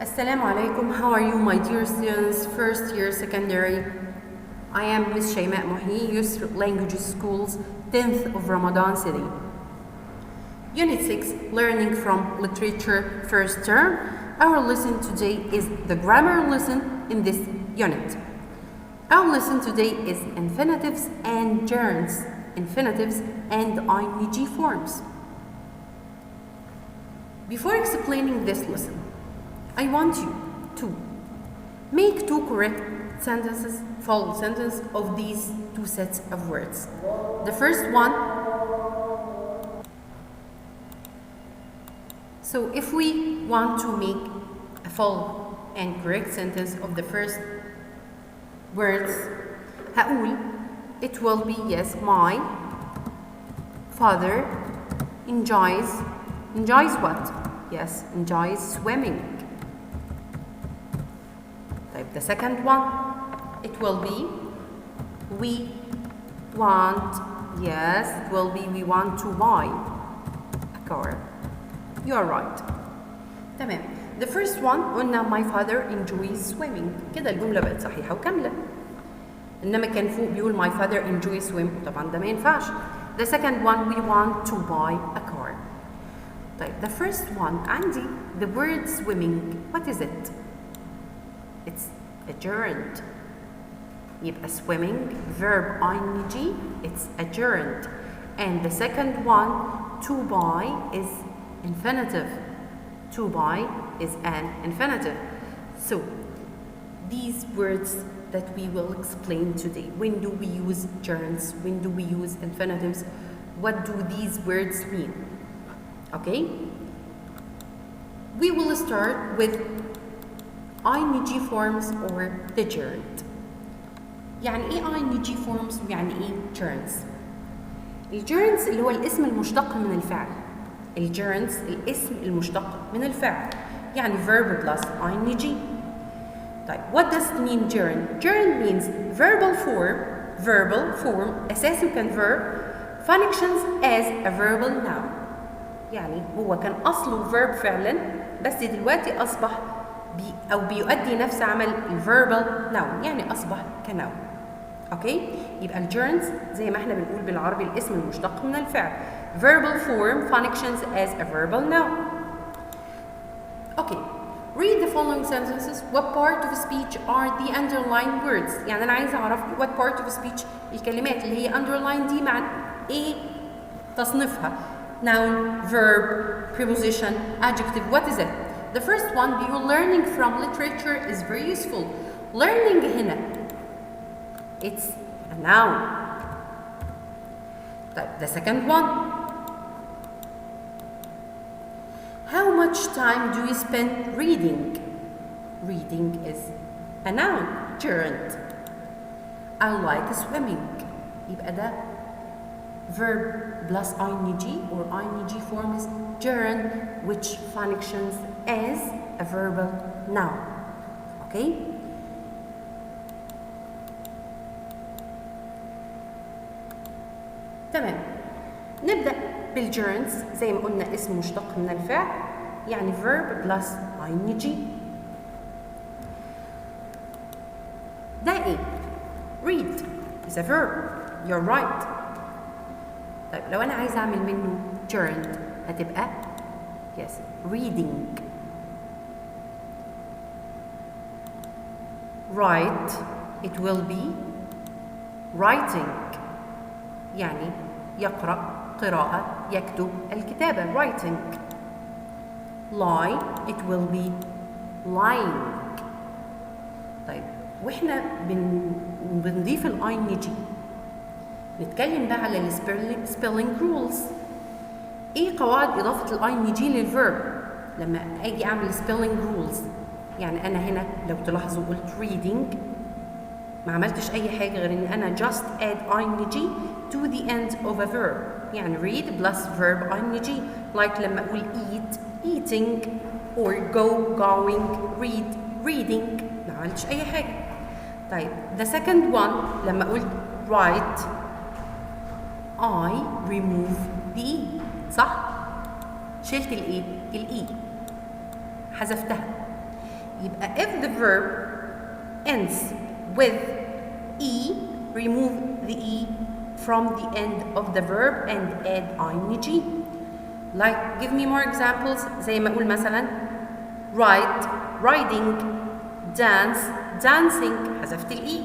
Assalamu alaikum. How are you, my dear students, first year secondary? I am Miss Shayma Mohi, Yusr Languages Schools, 10th of Ramadan City. Unit 6, Learning from Literature, first term. Our lesson today is the grammar lesson in this unit. Our lesson today is infinitives and gerunds, infinitives and ing forms. Before explaining this lesson, I want you to make two correct sentences, full sentence of these two sets of words. The first one, so if we want to make a full and correct sentence of the first words, هقول it will be yes, my father enjoys what? Yes, enjoys swimming. The second one, it will be we want, yes, it will be we want to buy a car. You are right. تمام. The first one قلنا my father enjoys swimming. كده الجملة بقت صحيحة وكاملة. إنما كان فوق بيقول my father enjoys swimming. طبعا ده ما ينفعش. The second one, we want to buy a car. طيب, the first one عندي the word swimming. What is it? It's a gerund. يبقى swimming, verb ing, it's a gerund. And the second one, to buy, is infinitive. To buy is an infinitive. So, these words that we will explain today. When do we use gerunds? When do we use infinitives? What do these words mean? Okay? We will start with ing forms or the gerund. يعني ايه ing forms ويعني ايه gerunds؟ الgerunds اللي هو الاسم المشتق من الفعل. الgerunds الاسم المشتق من الفعل. يعني verb plus ing. طيب, what does it mean gerund? Gerund means verbal form أساسه كان verb functions as a verbal noun. يعني هو كان أصله verb فعلا بس دلوقتي أصبح أو بيؤدي نفس عمل الverbal noun، يعني أصبح كnoun. أوكي؟ يبقى الgerunds زي ما احنا بنقول بالعربي الاسم المشتق من الفعل. Verbal form functions as a verbal noun. Okay. Read the following sentences. What part of speech are the underlined words? يعني أنا عايزة أعرف what part of speech الكلمات اللي هي underlined دي مع إيه تصنيفها؟ Noun, verb, preposition, adjective. What is it? The first one, learning from literature is very useful. Learning هنا, it's a noun. The second one, how much time do you spend reading? Reading is a noun, gerund. I like swimming. يبقى ده verb plus ing or ing form is gerund, which functions as a verbal noun. Okay? تمام. نبدأ بالgerunds زي ما قلنا اسم مشتق من الفعل يعني verb plus ing. ده ايه؟ read is a verb. You're right. طيب, لو أنا عايزة أعمل منه gerund هتبقى yes, reading. Write, it will be writing. يعني يقرأ قراءة يكتب الكتابة writing. Lie, it will be lying. طيب, وإحنا بنضيف ال ing نتكلم بقى على ال spelling rules. ايه قواعد اضافه ال ing للverb لما اجي اعمل spelling rules؟ يعني انا هنا لو تلاحظوا قلت reading ما عملتش اي حاجه غير ان انا just add ing to the end of a verb. يعني read plus verb ing. like لما اقول eat, eating, or go, going, read, reading. ما عملتش اي حاجه. طيب, the second one لما قلت write I remove the E. صح؟ شلت الايه؟ الاي. حذفتها. يبقى if the verb ends with E, remove the E from the end of the verb and add ing. Like, give me more examples. زي ما أقول مثلا ride, riding, dance, dancing. حذفت ال E.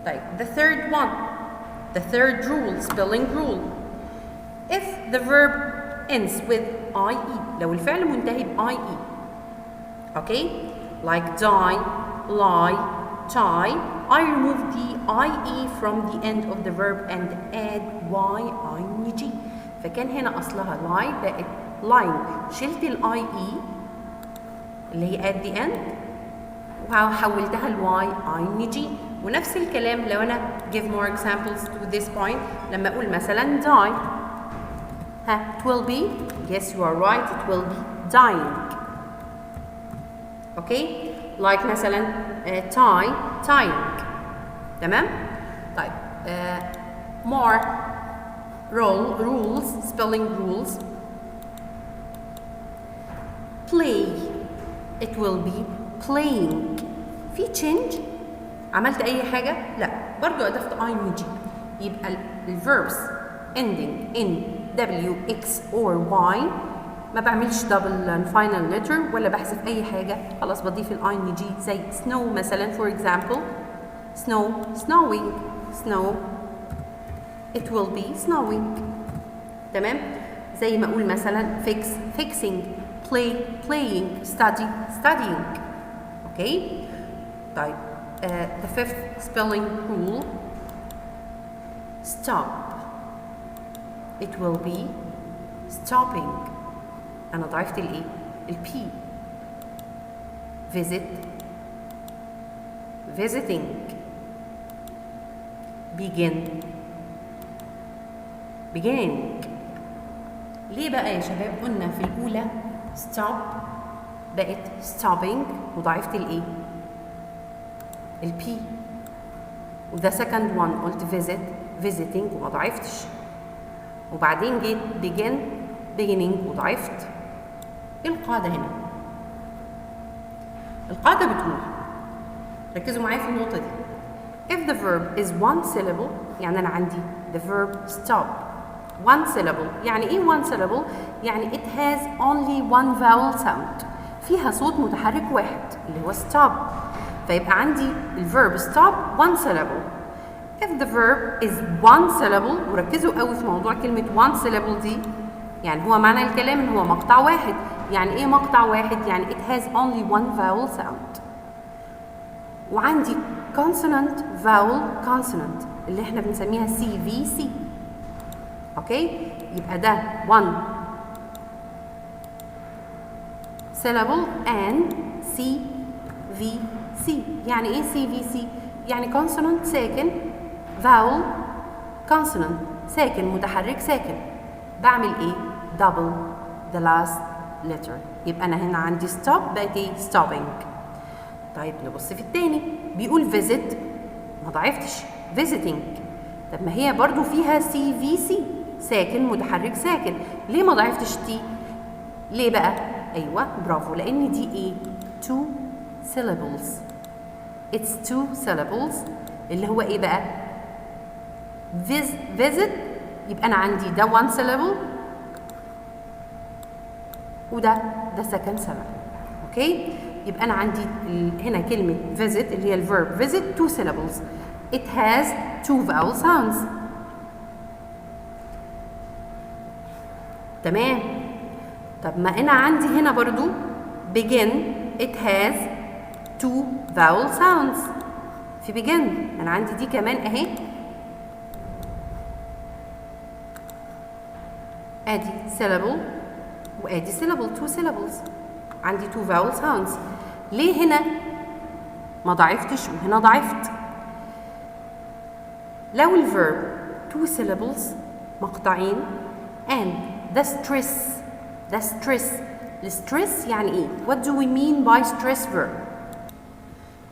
طيب, the third one, the third rule, spelling rule. If the verb ends with IE, لو الفعل منتهي ب IE. Okay? Like die, lie, tie. I remove the IE from the end of the verb and add YING. فكان هنا أصلها lie بقت lying. شلت ال IE اللي هي at the end وحولتها ل YING. ونفس الكلام لو أنا give more examples to this point. لما أقول مثلا die. It will be, yes you are right, it will be dying. Okay? Like مثلا tie, tying. تمام؟ طيب more rules, spelling rules. Play, it will be playing. في change؟ عملت أي حاجة؟ لا، برضو أضفت ing. يبقى الverbs ending in W, X or Y ما بعملش double final letter ولا بحذف أي حاجة، خلاص بضيف ال ing زي snow مثلا for example. Snow, snowing, snow, it will be snowing. تمام؟ زي ما أقول مثلا fix, fixing, play, playing, study, studying. Okay? طيب the fifth spelling rule, stop, it will be stopping. أنا ضعفت الإيه؟ الP. visit, visiting. begin, beginning. ليه بقى يا شباب قلنا في الأولى stop بقت stopping وضعفت الإيه؟ الP. وده second one قلت visit, visiting وما ضعفتش. وبعدين جيت begin, beginning وضعفت. ايه القاعدة هنا؟ القاعدة بتقول، ركزوا معايا في النقطة دي. If the verb is one syllable، يعني أنا عندي the verb stop one syllable. يعني إيه one syllable؟ يعني it has only one vowel sound. فيها صوت متحرك واحد اللي هو stop. فيبقى عندي الverb stop one syllable. If the verb is one syllable، وركزوا قوي في موضوع كلمة one syllable دي، يعني هو معنى الكلام إن هو مقطع واحد. يعني إيه مقطع واحد؟ يعني it has only one vowel sound. وعندي consonant, vowel, consonant اللي احنا بنسميها CVC. اوكي؟ يبقى ده one syllable and CVC. يعني ايه CVC؟ يعني consonant ساكن، vowel consonant ساكن متحرك ساكن. بعمل ايه؟ double the last letter. يبقى انا هنا عندي stop بقت ايه؟ stopping. طيب نبص في التاني، بيقول visit ما ضعفتش visiting. طب ما هي برضو فيها CVC ساكن متحرك ساكن، ليه ما ضعفتش تي؟ ليه بقى؟ ايوه برافو، لان دي ايه؟ two syllables. it's two syllables اللي هو ايه بقى؟ visit. يبقى انا عندي ده one syllable وده second syllable. اوكي؟ يبقى أنا عندي هنا كلمة visit اللي هي الverb visit two syllables. It has two vowel sounds. تمام. طب ما أنا عندي هنا برضو begin it has two vowel sounds. في begin أنا عندي دي كمان أهي. أدي syllable وأدي syllable two syllables. عندي two vowel sounds. ليه هنا ما ضعفتش وهنا ضعفت؟ لو الverb two syllables مقطعين and the stress الstress يعني ايه؟ What do we mean by stress verb؟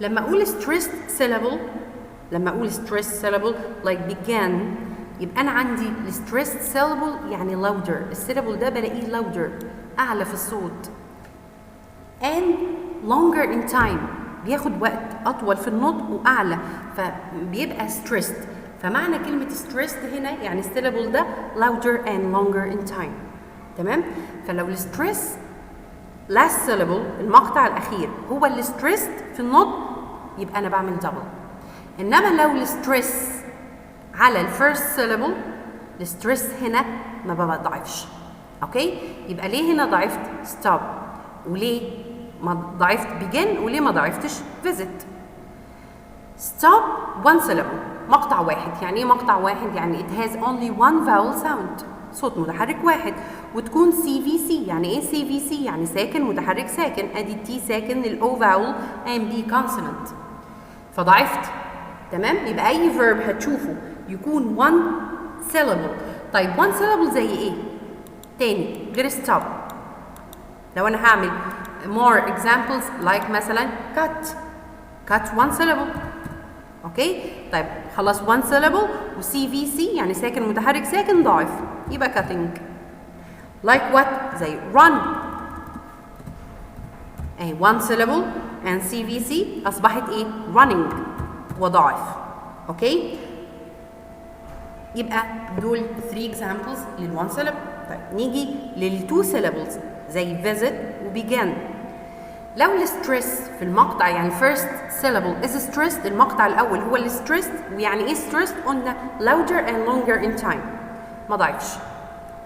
لما اقول stressed syllable like began يبقى انا عندي stressed syllable يعني louder. الsyllable ده بلاقيه louder أعلى في الصوت. and longer in time، بياخد وقت أطول في النطق وأعلى، فبيبقى stressed. فمعنى كلمة stressed هنا يعني السيلابل ده louder and longer in time. تمام؟ فلو الستريس last syllable المقطع الأخير هو اللي stressed في النطق يبقى أنا بعمل double. إنما لو الستريس على الفيرست syllable الستريس هنا ما بضعفش. أوكي؟ يبقى ليه هنا ضعفت stop وليه ما ضعفت begin وليه ما ضعفتش visit؟ stop one syllable مقطع واحد. يعني ايه مقطع واحد؟ يعني it has only one vowel sound صوت متحرك واحد، وتكون CVC. يعني ايه CVC؟ يعني ساكن متحرك ساكن، ادي التي ساكن الاو vowel and B consonant، فضعفت. تمام؟ يبقى اي verb هتشوفه يكون one syllable. طيب one syllable زي ايه؟ تاني غير stop. لو انا هعمل more examples like مثلا cut one syllable. اوكي؟ طيب خلاص one syllable و CVC يعني ساكن متحرك ساكن ضعف يبقى cutting. like what؟ زي run اهي one syllable and CVC اصبحت ايه؟ running وضعف. اوكي؟ يبقى دول 3 examples لل one syllable. طيب نيجي لل 2 syllables زي visit و begin. لو الستريس في المقطع يعني first syllable is stressed، المقطع الأول هو اللي stressed. ويعني إيه stressed؟ قلنا louder and longer in time ما ضعفش.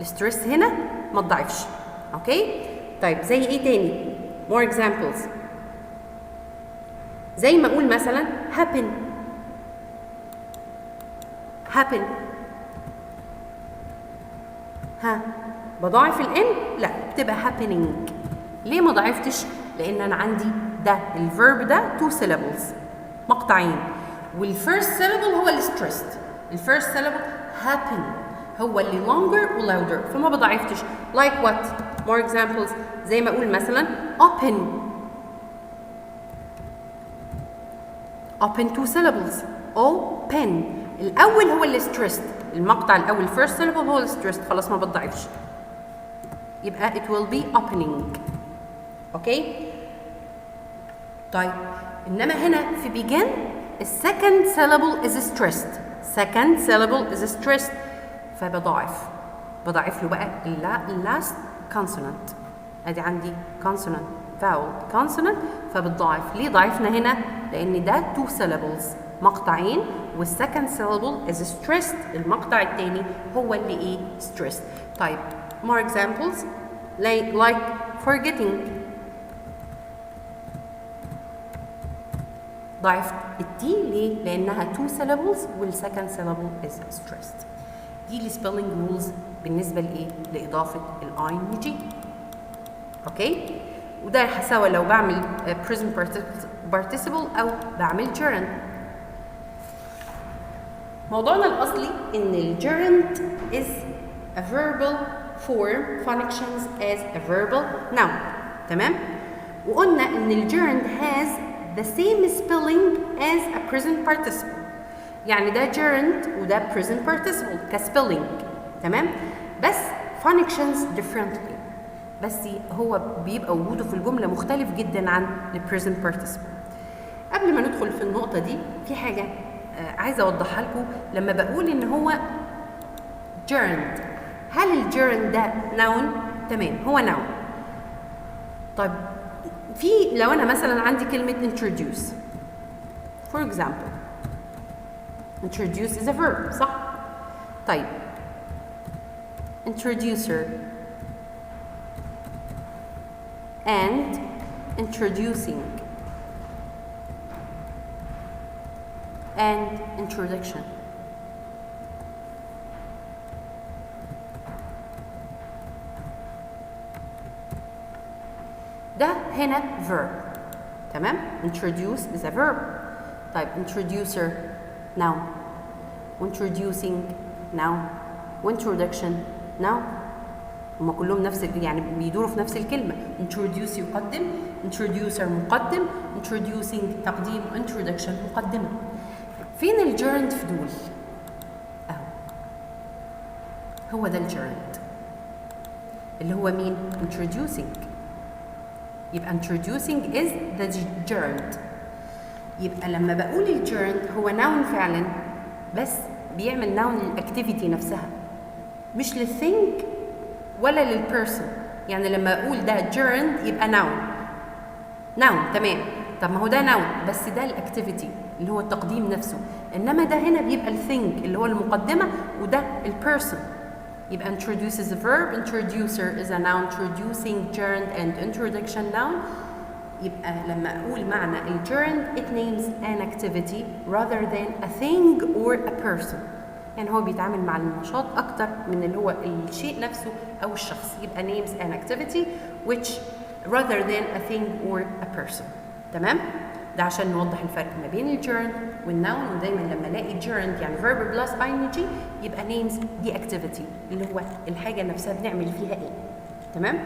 الستريس هنا ما ضعفش. أوكي؟ طيب زي إيه تاني؟ more examples زي ما أقول مثلا happen ها بضاعف الإن؟ لا بتبقى happening. ليه ما ضعفتش؟ لأن أنا عندي ده الفيرب ده 2 syllables مقطعين، والفيرست syllable هو اللي stressed. الفيرست syllable happen هو اللي longer و louder فما بضعفتش. like what؟ more examples زي ما أقول مثلا open 2 syllables open. الأول هو اللي stressed، المقطع الأول first syllable هو اللي stressed خلاص ما بتضعفش يبقى it will be opening. اوكي؟ طيب انما هنا في begin السكند syllable is stressed فبضاعف له بقى last consonant. ادي عندي consonant vowel consonant فبتضاعف. ليه ضعفنا هنا؟ لان ده 2 syllables مقطعين والسكند syllable is stressed، المقطع الثاني هو اللي ايه؟ stressed. طيب more examples like forgetting. ضعفت التي ليه؟ لأنها 2 syllables والسكند syllable is stressed. دي السبيلنج رولز بالنسبة لإيه؟ لإضافة الآي إن جي. أوكي؟ وده سواء لو بعمل present participle أو بعمل gerund. موضوعنا الأصلي إن الgerund is a verbal form functions as a verbal noun. تمام؟ وقلنا إن الgerund has the same spelling as a present participle. يعني ده gerund وده present participle كspelling. تمام؟ بس functions differently. بس هو بيبقى وجوده في الجملة مختلف جدا عن ال present participle. قبل ما ندخل في النقطة دي في حاجة عايزة أوضحها لكم. لما بقول إن هو gerund، هل الgerund ده noun؟ تمام هو noun. طيب لو أنا مثلا عندي كلمة introduce for example، introduce is a verb صح؟ طيب introducer and introducing and introduction. ده هنا verb. تمام؟ introduce is a verb. طيب introducer noun، introducing noun، introduction noun. هما كلهم نفس يعني بيدوروا في نفس الكلمة. introduce يقدم، introducer مقدم، introducing تقديم، introduction مقدمة. فين الجيرند في دول؟ اهو هو ده الجيرند اللي هو مين؟ introducing. يبقى introducing is the gerund. يبقى لما بقول الجيرند هو noun فعلا، بس بيعمل noun للاكتيفيتي نفسها، مش للthing ولا للبيرسون. يعني لما اقول ده gerund يبقى noun تمام. طب ما هو ده noun بس ده الاكتيفيتي اللي هو التقديم نفسه، انما ده هنا بيبقى الthing اللي هو المقدمه، وده البيرسون. يبقى introduces a verb, introducer is a noun, introducing gerund and introduction noun. يبقى لما اقول معنى الgerund it names an activity rather than a thing or a person. يعني هو بيتعامل مع النشاط اكتر من اللي هو الشيء نفسه او الشخص. يبقى names an activity which rather than a thing or a person. تمام؟ ده عشان نوضح الفرق ما بين الجيرند والناون. ودايما لما الاقي جيرند يعني verb plus ing يبقى names دي activity اللي هو الحاجه نفسها بنعمل فيها ايه. تمام؟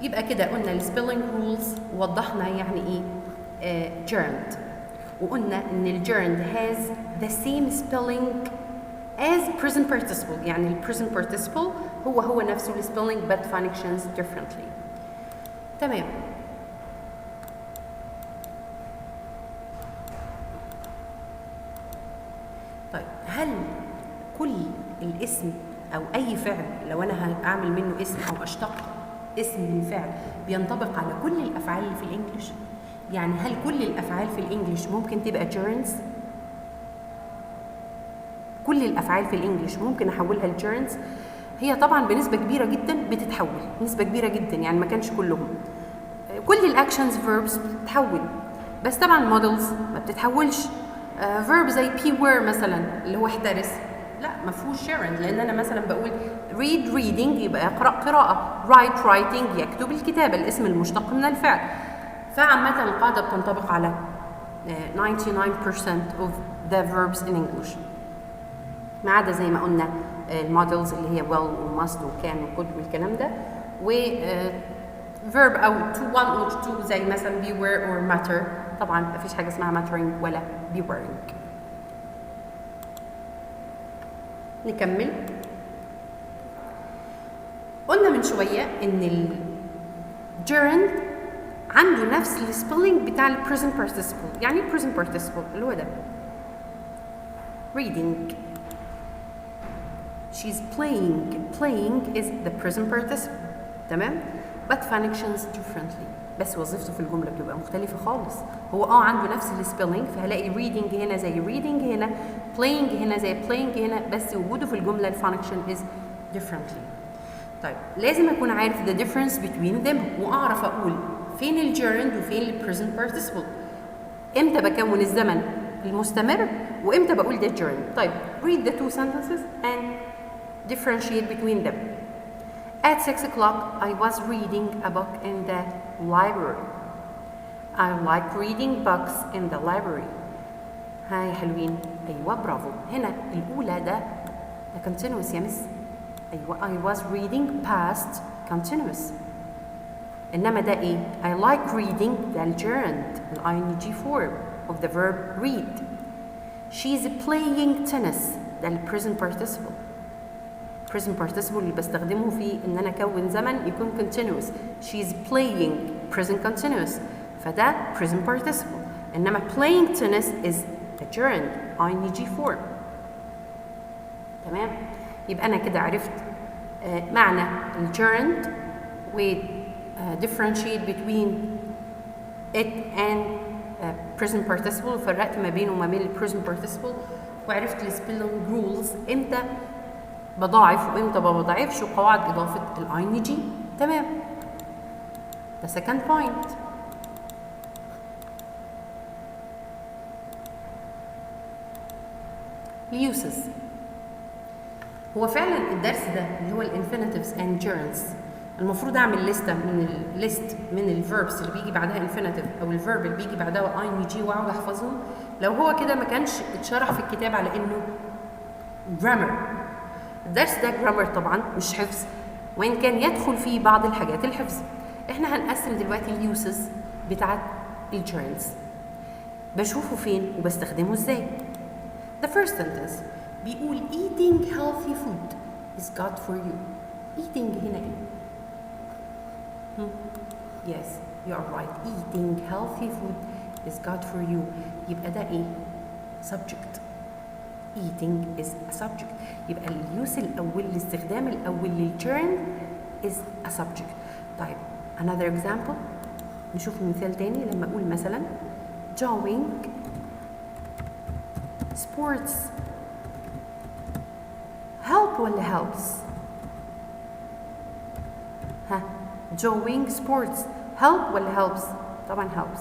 يبقى كده قلنا السبيلنج رولز، ووضحنا يعني ايه جيرند، وقلنا ان الجيرند has the same spelling as present participle. يعني ال present participle هو نفسه السبيلنج but functions differently. تمام. طيب هل كل الاسم او اي فعل لو انا هعمل منه اسم او اشتق اسم من فعل بينطبق على كل الافعال اللي في الانجليش؟ يعني هل كل الافعال في الانجليش ممكن تبقى gerunds؟ كل الافعال في الانجليش ممكن احولها لجيرندز؟ هي طبعا بنسبه كبيره جدا بتتحول، نسبه كبيره جدا، يعني ما كانش كلهم. كل الاكشنز verbs بتتحول، بس طبعا مودلز ما بتتحولش. verb زي be were مثلا اللي هو احترس، لا ما فيهوش gerund، لان انا مثلا بقول read reading يبقى يقرا قراءه، write writing يكتب الكتابه، الاسم المشتق من الفعل. فعامه القاعده بتنطبق على 99% of the verbs in English، ما عدا زي ما قلنا المودلز اللي هي will وmust وكان وcould والكلام ده، و verb او to one or to زي مثلا be were or matter. طبعا ما فيش حاجه اسمها mattering ولا be wearing. نكمل. قلنا من شويه ان الجيرند عنده نفس السبيلنج بتاع البريزنت participle. يعني present participle اللي هو ده reading. She's playing is the present participle. تمام؟ but functions differently. بس وظيفته في الجمله بتبقى مختلفه خالص. هو عنده نفس السبيلنج، فهلاقي reading هنا زي reading هنا، playing هنا زي playing هنا، بس وجوده في الجمله الفانكشن is differently. طيب لازم اكون عارف the difference between them، واعرف اقول فين الجيرند وفين البريزنت participle. امتى بكون الزمن المستمر وامتى بقول ده gerund. طيب read the two sentences and differentiate between them. At 6 o'clock I was reading a book in the library. I like reading books in the library. هاي حلوين. ايوه برافو. هنا الاولى ده continuous يا مس. ايوه I was reading past continuous. انما ده ايه؟ I like reading ده الجيرند ing form of the verb read. She's playing tennis ده ال present participle. present participle اللي بستخدمه في ان انا اكون زمن يكون continuous. She's playing present continuous، فده present participle. انما playing tennis is a gerund ing form. تمام؟ يبقى انا كده عرفت معنى الgerund و differentiate between it and present participle، وفرقت ما بينه وما بين present participle، وعرفت السبيلنج رولز امتى بضاعف وامتى ما بضاعفش، وقواعد اضافه الاي جي. تمام؟ ده second point. اليوسز. هو فعلا الدرس ده اللي هو الانفينيتيفز اند جيرندز المفروض اعمل لسته من الفيربس اللي بيجي بعدها انفينيتيف او الفيرب اللي بيجي بعدها اي جي واقعد احفظهم. لو هو كده ما كانش اتشرح في الكتاب على انه جرامر. الدرس ده جرامر طبعا مش حفظ، وان كان يدخل فيه بعض الحاجات الحفظ. احنا هنقسم دلوقتي اليوسز بتاعت الجيرندز، بشوفه فين وبستخدمه ازاي. The first sentence بيقول eating healthy food is good for you. eating هنا ايه؟ Yes, you are right. Eating healthy food is good for you. يبقى ده ايه؟ subject. Eating is a subject. يبقى اليوس الأول، الاستخدام الأول للgerund is a subject. طيب another example، نشوف مثال تاني. لما أقول مثلا doing sports help ولا helps؟ ها doing sports help ولا helps؟ طبعا helps.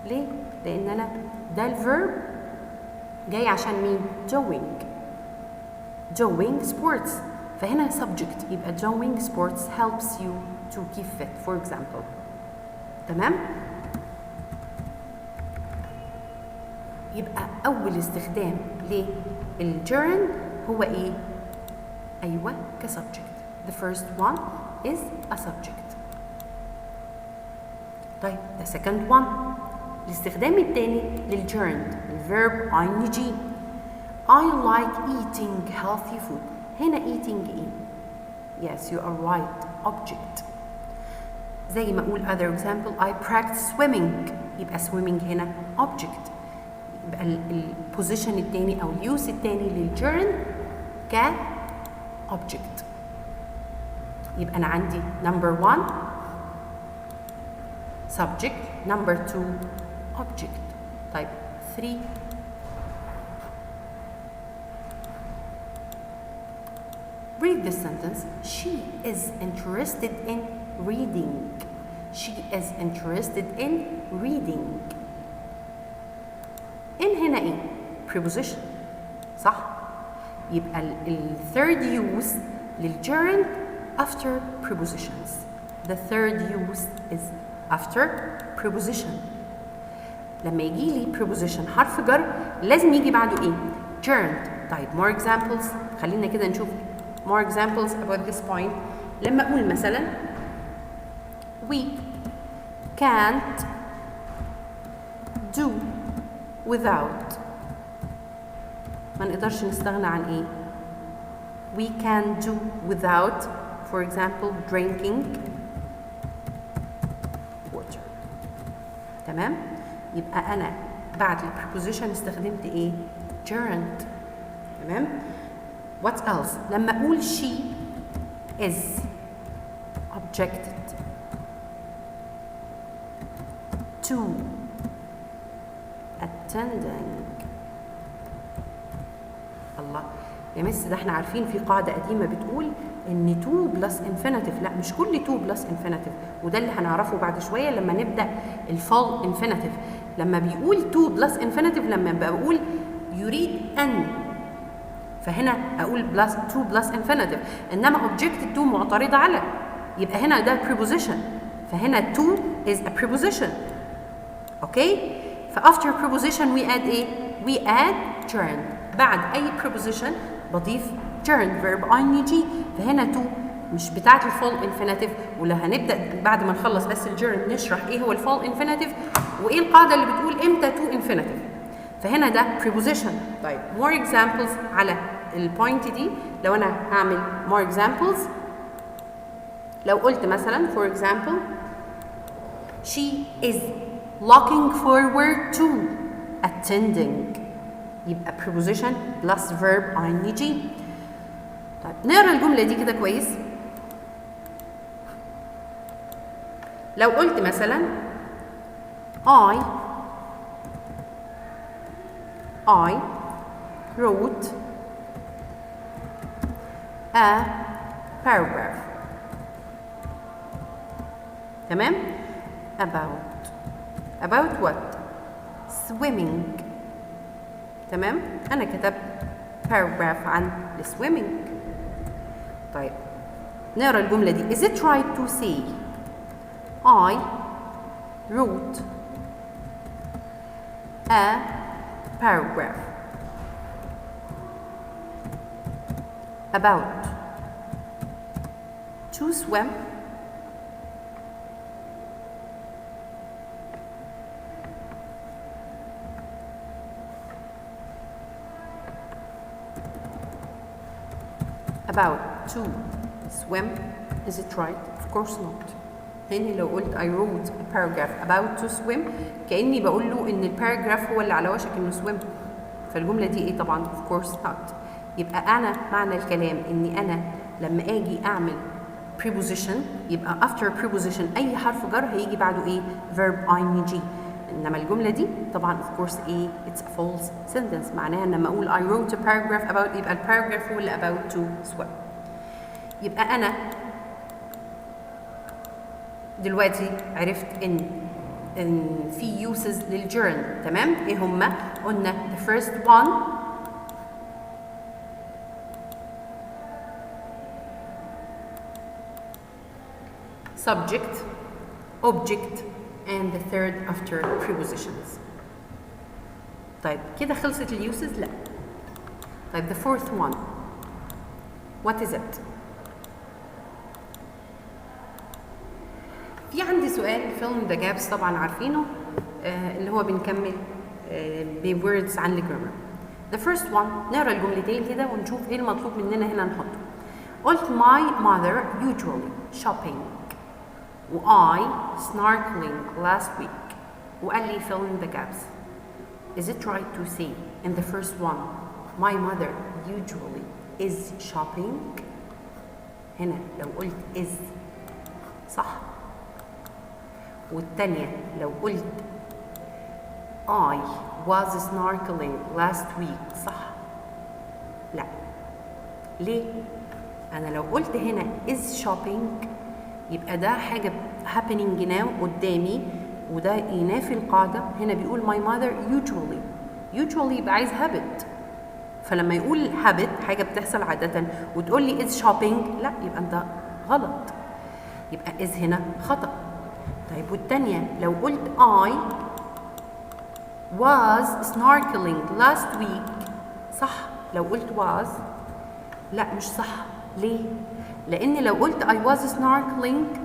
ليه؟ لأن أنا ده الverb جاي عشان مين؟ doing sports، فهنا subject، يبقى doing sports helps you to keep fit for example. تمام؟ يبقى أول استخدام للgerund هو إيه؟ أيوة كسبجكت. The first one is a subject. طيب the second one، الاستخدام الثاني للgerund الverb ing. I like eating healthy food. هنا eating إيه؟ Yes, you are right. Object. زي ما أقول other example I practice swimming، يبقى swimming هنا object. يبقى البوزيشن الثاني أو اليوس الثاني للgerund ك object. يبقى أنا عندي number 1 subject، number 2 object. طيب 3 read this sentence. She is interested in reading. She is interested in reading. in هنا ايه؟ preposition صح؟ يبقى third use للgerund after prepositions. The third use is after preposition. لما يجي لي preposition حرف جر لازم يجي بعده ايه؟ gerund. طيب more examples، خلينا كده نشوف more examples about this point. لما اقول مثلا we can't do without، ما نقدرش نستغنى عن ايه؟ we can do without for example drinking water. تمام؟ يبقى أنا بعد الpreposition استخدمت إيه؟ gerund. تمام؟ What else؟ لما أقول she is objected to attending. الله يا مس، ده احنا عارفين في قاعدة قديمة بتقول إن to plus infinitive. لا، مش كل to plus infinitive، وده اللي هنعرفه بعد شوية لما نبدأ الفول infinitive. لما بيقول to plus infinitive، لما بقول يريد أن، فهنا أقول plus to plus infinitive. إنما objected to معترضة على، يبقى هنا ده preposition، فهنا to is a preposition. أوكي؟ فafter preposition we add إيه؟ we add gerund. بعد أي preposition بضيف gerund verb ing. فهنا to مش بتاعت الفول infinitive، ولا هنبدأ بعد ما نخلص بس الgerund نشرح إيه هو الفول infinitive وإيه القاعدة اللي بتقول إمتى to infinitive. فهنا ده preposition. طيب more examples على البوينت دي. لو أنا هعمل more examples، لو قلت مثلا for example she is looking forward to attending، يبقى preposition plus verb ing. طيب نقرا الجملة دي كده كويس. لو قلت مثلا I wrote a paragraph. تمام؟ about what؟ swimming. تمام؟ أنا كتبت paragraph عن swimming. طيب نقرا الجملة دي. Is it right to say I wrote a paragraph about to swim? About to swim, is it right? Of course not. هنا لو قلت I wrote a paragraph about to swim كأني بقول له إن الباراجراف هو اللي على وشك إنه swim. فالجملة دي إيه طبعا؟ of course not. يبقى أنا معنى الكلام إني أنا لما أجي أعمل preposition يبقى after preposition أي حرف جر هيجي بعده إيه؟ verb ing. إنما الجملة دي طبعا of course إيه؟ it's a false sentence. معناها إن لما أقول I wrote a paragraph about يبقى الباراجراف هو اللي about to swim. يبقى أنا دلوقتي عرفت إن في uses للgerund. تمام؟ إيه هما؟ قلنا the first one subject, object, and the third after prepositions. طيب كده خلصت الuses؟ لا. طيب the fourth one what is it؟ في عندي سؤال fill in the gaps طبعا عارفينه اللي هو بنكمل بwords عن الجرامر. The first one نقرا الجملتين كده ونشوف ايه المطلوب مننا هنا نحطه. قلت my mother usually shopping و I snorkeling last week وقال لي fill in the gaps. Is it right to say in the first one my mother usually is shopping؟ هنا لو قلت is صح. والتانية لو قلت I was snorkeling last week صح. لا. ليه؟ أنا لو قلت هنا is shopping يبقى ده حاجة happening now قدامي وده ينافي القاعدة. هنا بيقول my mother usually يبقى عايز habit. فلما يقول habit حاجة بتحصل عادة وتقول لي is shopping لا يبقى أنت غلط. يبقى is هنا خطأ. طيب والتانية لو قلت I was snorkeling last week صح. لو قلت was لا مش صح. ليه؟ لأن لو قلت I was snorkeling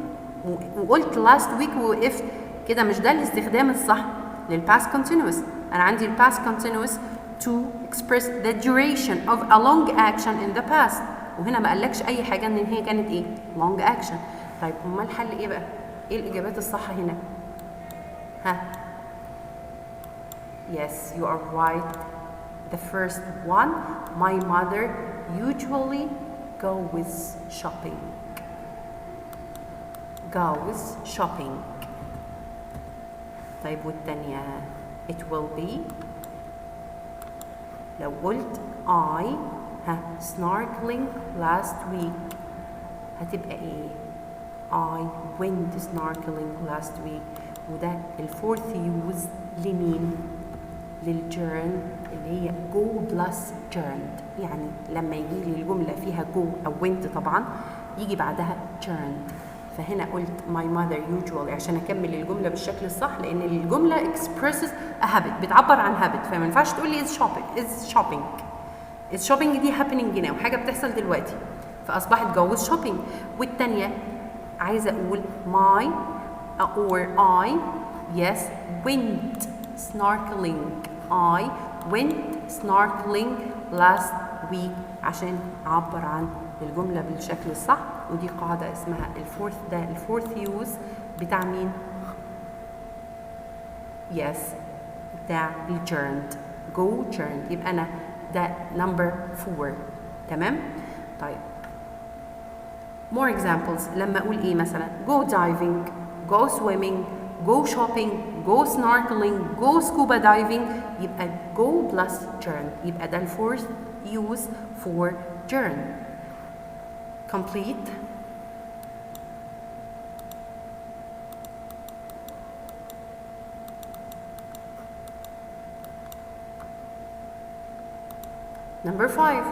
وقلت last week ووقفت كده مش ده الاستخدام الصح للpast continuous. أنا عندي الpast continuous to express the duration of a long action in the past وهنا ما قالكش أي حاجة إن هي كانت إيه؟ long action. طيب أمال الحل إيه بقى؟ إيه الإجابات الصح هنا؟ ها؟ Yes, you are right. The first one, my mother usually goes shopping. طيب والتانية it will be لو قلت I snorkeling last week هتبقى ايه؟ I went snorkeling last week. وده الفورث يوز لمين؟ للجيرند اللي هي go plus gerund. يعني لما يجي لي الجملة فيها go أو went طبعا يجي بعدها gerund. فهنا قلت my mother usually عشان أكمل الجملة بالشكل الصح لأن الجملة expresses a habit بتعبر عن habit. فما ينفعش تقول لي is shopping دي happening now حاجة بتحصل دلوقتي فأصبحت go is shopping. والتانية عايزة أقول my or I yes went snorkeling. I went snorkeling last week عشان أعبر عن الجملة بالشكل الصح. ودي قاعدة اسمها الفورث يوز بتاع مين؟ yes بتاع الجيرند go gerund. يبقى أنا ده number 4. تمام؟ طيب more examples. لما أقول إيه مثلا go diving go swimming go shopping go snorkeling go scuba diving يبقى go plus gerund. يبقى ده الفورث use for gerund. complete. Number 5.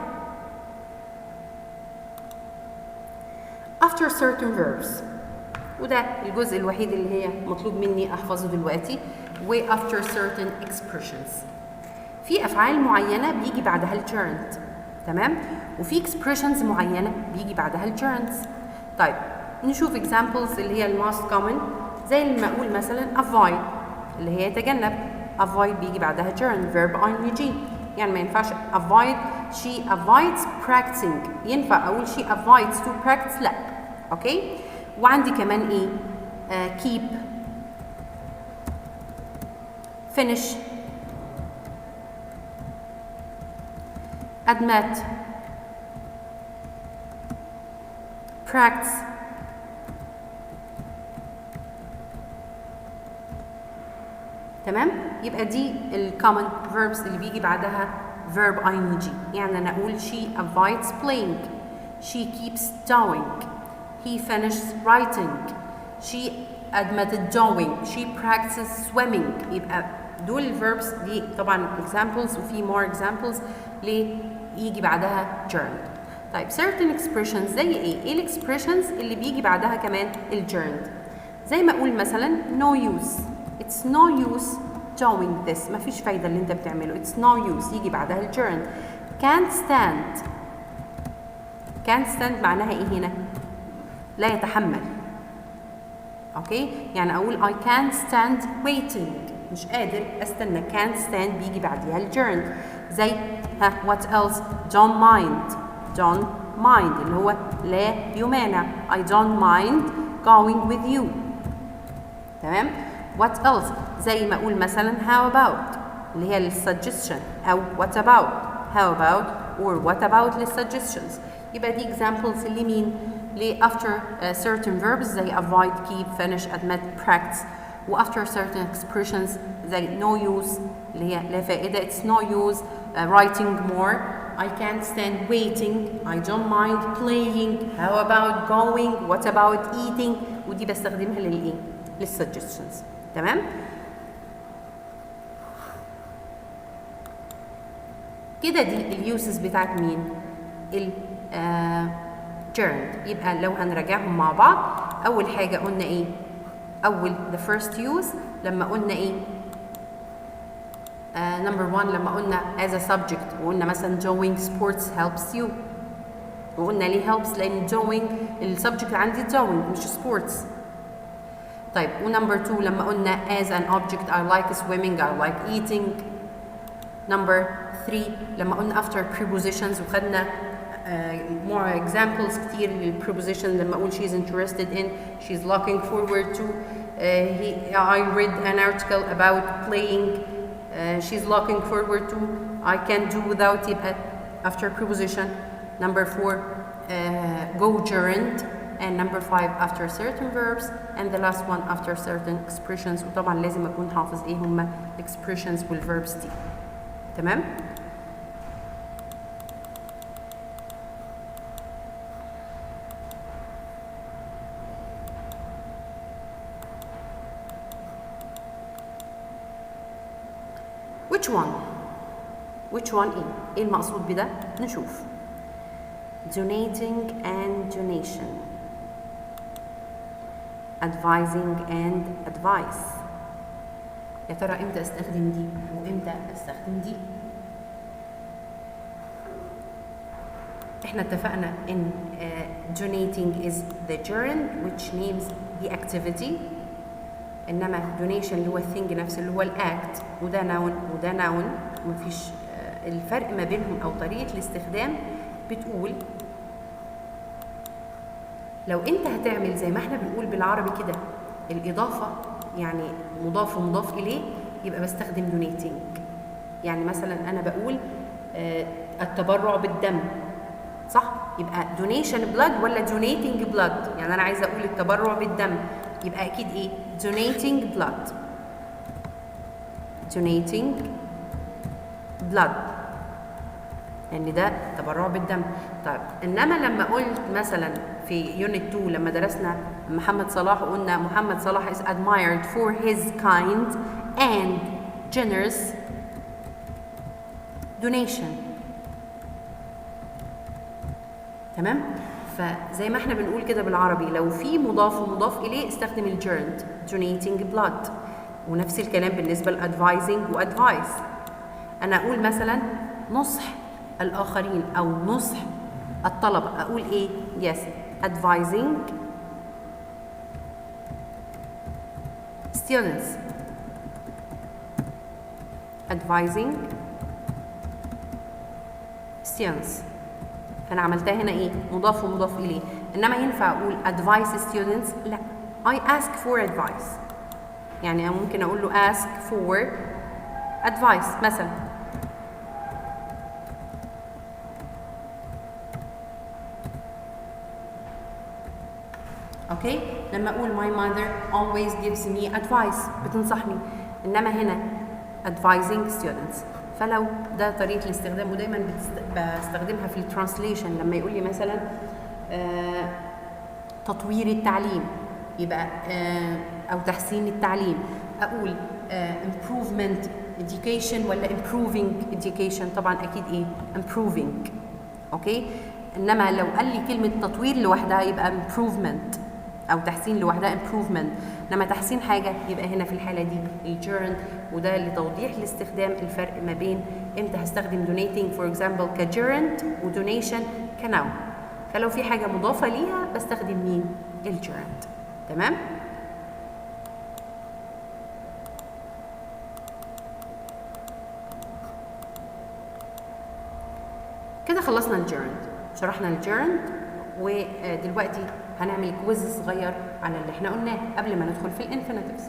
After certain verbs. وده الجزء الوحيد اللي هي مطلوب مني احفظه دلوقتي. و after certain expressions. في افعال معينه بيجي بعدها الجيرند. تمام؟ وفي expressions معينه بيجي بعدها الجيرندز. طيب نشوف examples اللي هي الموست common زي لما اقول مثلا avoid اللي هي يتجنب. avoid بيجي بعدها gerund verb ing. يعني ما ينفعش avoid she avoids practicing. ينفع اقول she avoids to practice؟ لا. اوكي؟ وعندي كمان ايه؟ keep, finish, admit, practice. تمام؟ يبقى دي الكومن verbs اللي بيجي بعدها verb ing. يعني أنا أقول she avoids playing, she keeps doing, he finished writing, she admitted doing, she practices swimming. يبقى دول الverbs دي طبعا examples وفي more examples اللي يجي بعدها gerund. طيب certain expressions زي ايه الاكسبريشنز اللي بيجي بعدها كمان الgerund؟ زي ما اقول مثلا no use, it's no use doing this, مفيش فايدة اللي انت بتعمله, it's no use يجي بعدها الgerund. can't stand, can't stand معناها ايه هنا؟ لا يتحمل. اوكي؟ يعني اقول I can't stand waiting, مش قادر استنى. can't stand بيجي بعديها الgerund. زي what else؟ don't mind, don't mind اللي هو لا يمانع. I don't mind going with you. تمام؟ what else؟ زي ما اقول مثلا how about اللي هي للsuggestion, أو what about, how about or what about للsuggestions. يبقى دي examples اللي مين؟ اللي after certain verbs زي avoid, keep, finish, admit, practice. و after certain expressions زي no use اللي هي لا فائدة, it's no use writing more, I can't stand waiting, I don't mind playing, how about going, what about eating. ودي بستخدمها للايه؟ للsuggestions. تمام؟ كده دي اليوسز بتاعت مين؟ gerund. يبقى لو هنراجعهم مع بعض, أول حاجة قلنا إيه؟ أول the first use لما قلنا إيه؟ number one لما قلنا as a subject وقلنا مثلا doing sports helps you. وقلنا ليه helps؟ لأن doing السبجكت عندي doing مش sports. طيب ونمبر 2 لما قلنا as an object I like swimming, I like eating. number 3 لما قلنا after prepositions وخدنا more examples كتير للpreposition. لما أقول she's interested in, she's looking forward to, I read an article about playing, she's looking forward to, I can't do without. يبقى after preposition. number 4 go gerund. and number 5 after certain verbs, and the last one after certain expressions. وطبعا لازم أكون حافظ إيه هما expressions والverbs دي. تمام؟ which one ايه المقصود بده؟ نشوف. donating and donation, advising and advice. يا ترى امتى استخدم دي وامتى استخدم دي؟ احنا اتفقنا ان donating is the gerund which names the activity, انما donation اللي هو الثينج نفسه اللي هو الاكت, وده نون وده نون, ومفيش الفرق ما بينهم او طريقه الاستخدام بتقول لو انت هتعمل زي ما احنا بنقول بالعربي كده الاضافه, يعني مضاف ومضاف اليه, يبقى بستخدم donating. يعني مثلا انا بقول التبرع بالدم, صح؟ يبقى donation blood ولا donating blood؟ يعني انا عايزه اقول التبرع بالدم, يبقى اكيد ايه؟ donating blood, donating blood, لان ده تبرع بالدم. طيب انما لما قلت مثلا في يونت 2 لما درسنا محمد صلاح وقلنا محمد صلاح is admired for his kind and generous donation. تمام؟ فزي ما احنا بنقول كده بالعربي لو في مضاف ومضاف اليه استخدم الجيرند donating blood, ونفس الكلام بالنسبه لادفايزنج وادفايس. انا اقول مثلا نصح الاخرين او نصح الطلبه, اقول ايه؟ yes advising students, advising students. فانا عملتها هنا ايه؟ مضاف ومضاف اليه. انما ينفع اقول advice students؟ لا, I ask for advice. يعني أنا ممكن أقول له ask for advice مثلا. اوكي لما اقول my mother always gives me advice بتنصحني، انما هنا advising students. فلو ده طريقه الاستخدام، ودايما بستخدمها في الترانسليشن لما يقول لي مثلا تطوير التعليم، يبقى او تحسين التعليم، اقول improvement education ولا improving education؟ طبعا اكيد ايه improving. اوكي انما لو قال لي كلمه تطوير لوحدها يبقى improvement، او تحسين لوحدها improvement، انما تحسين حاجه يبقى هنا في الحاله دي الجيرند. وده لتوضيح الاستخدام، الفرق ما بين امتى هستخدم donating for example كجيرند ودونيشن كنوع. فلو في حاجه مضافه ليها بستخدم مين؟ الجيرند. تمام؟ كده خلصنا الجيرند، شرحنا الجيرند، ودلوقتي هنعمل كويز صغير على اللي احنا قلناه قبل ما ندخل في الانفينيتيفز.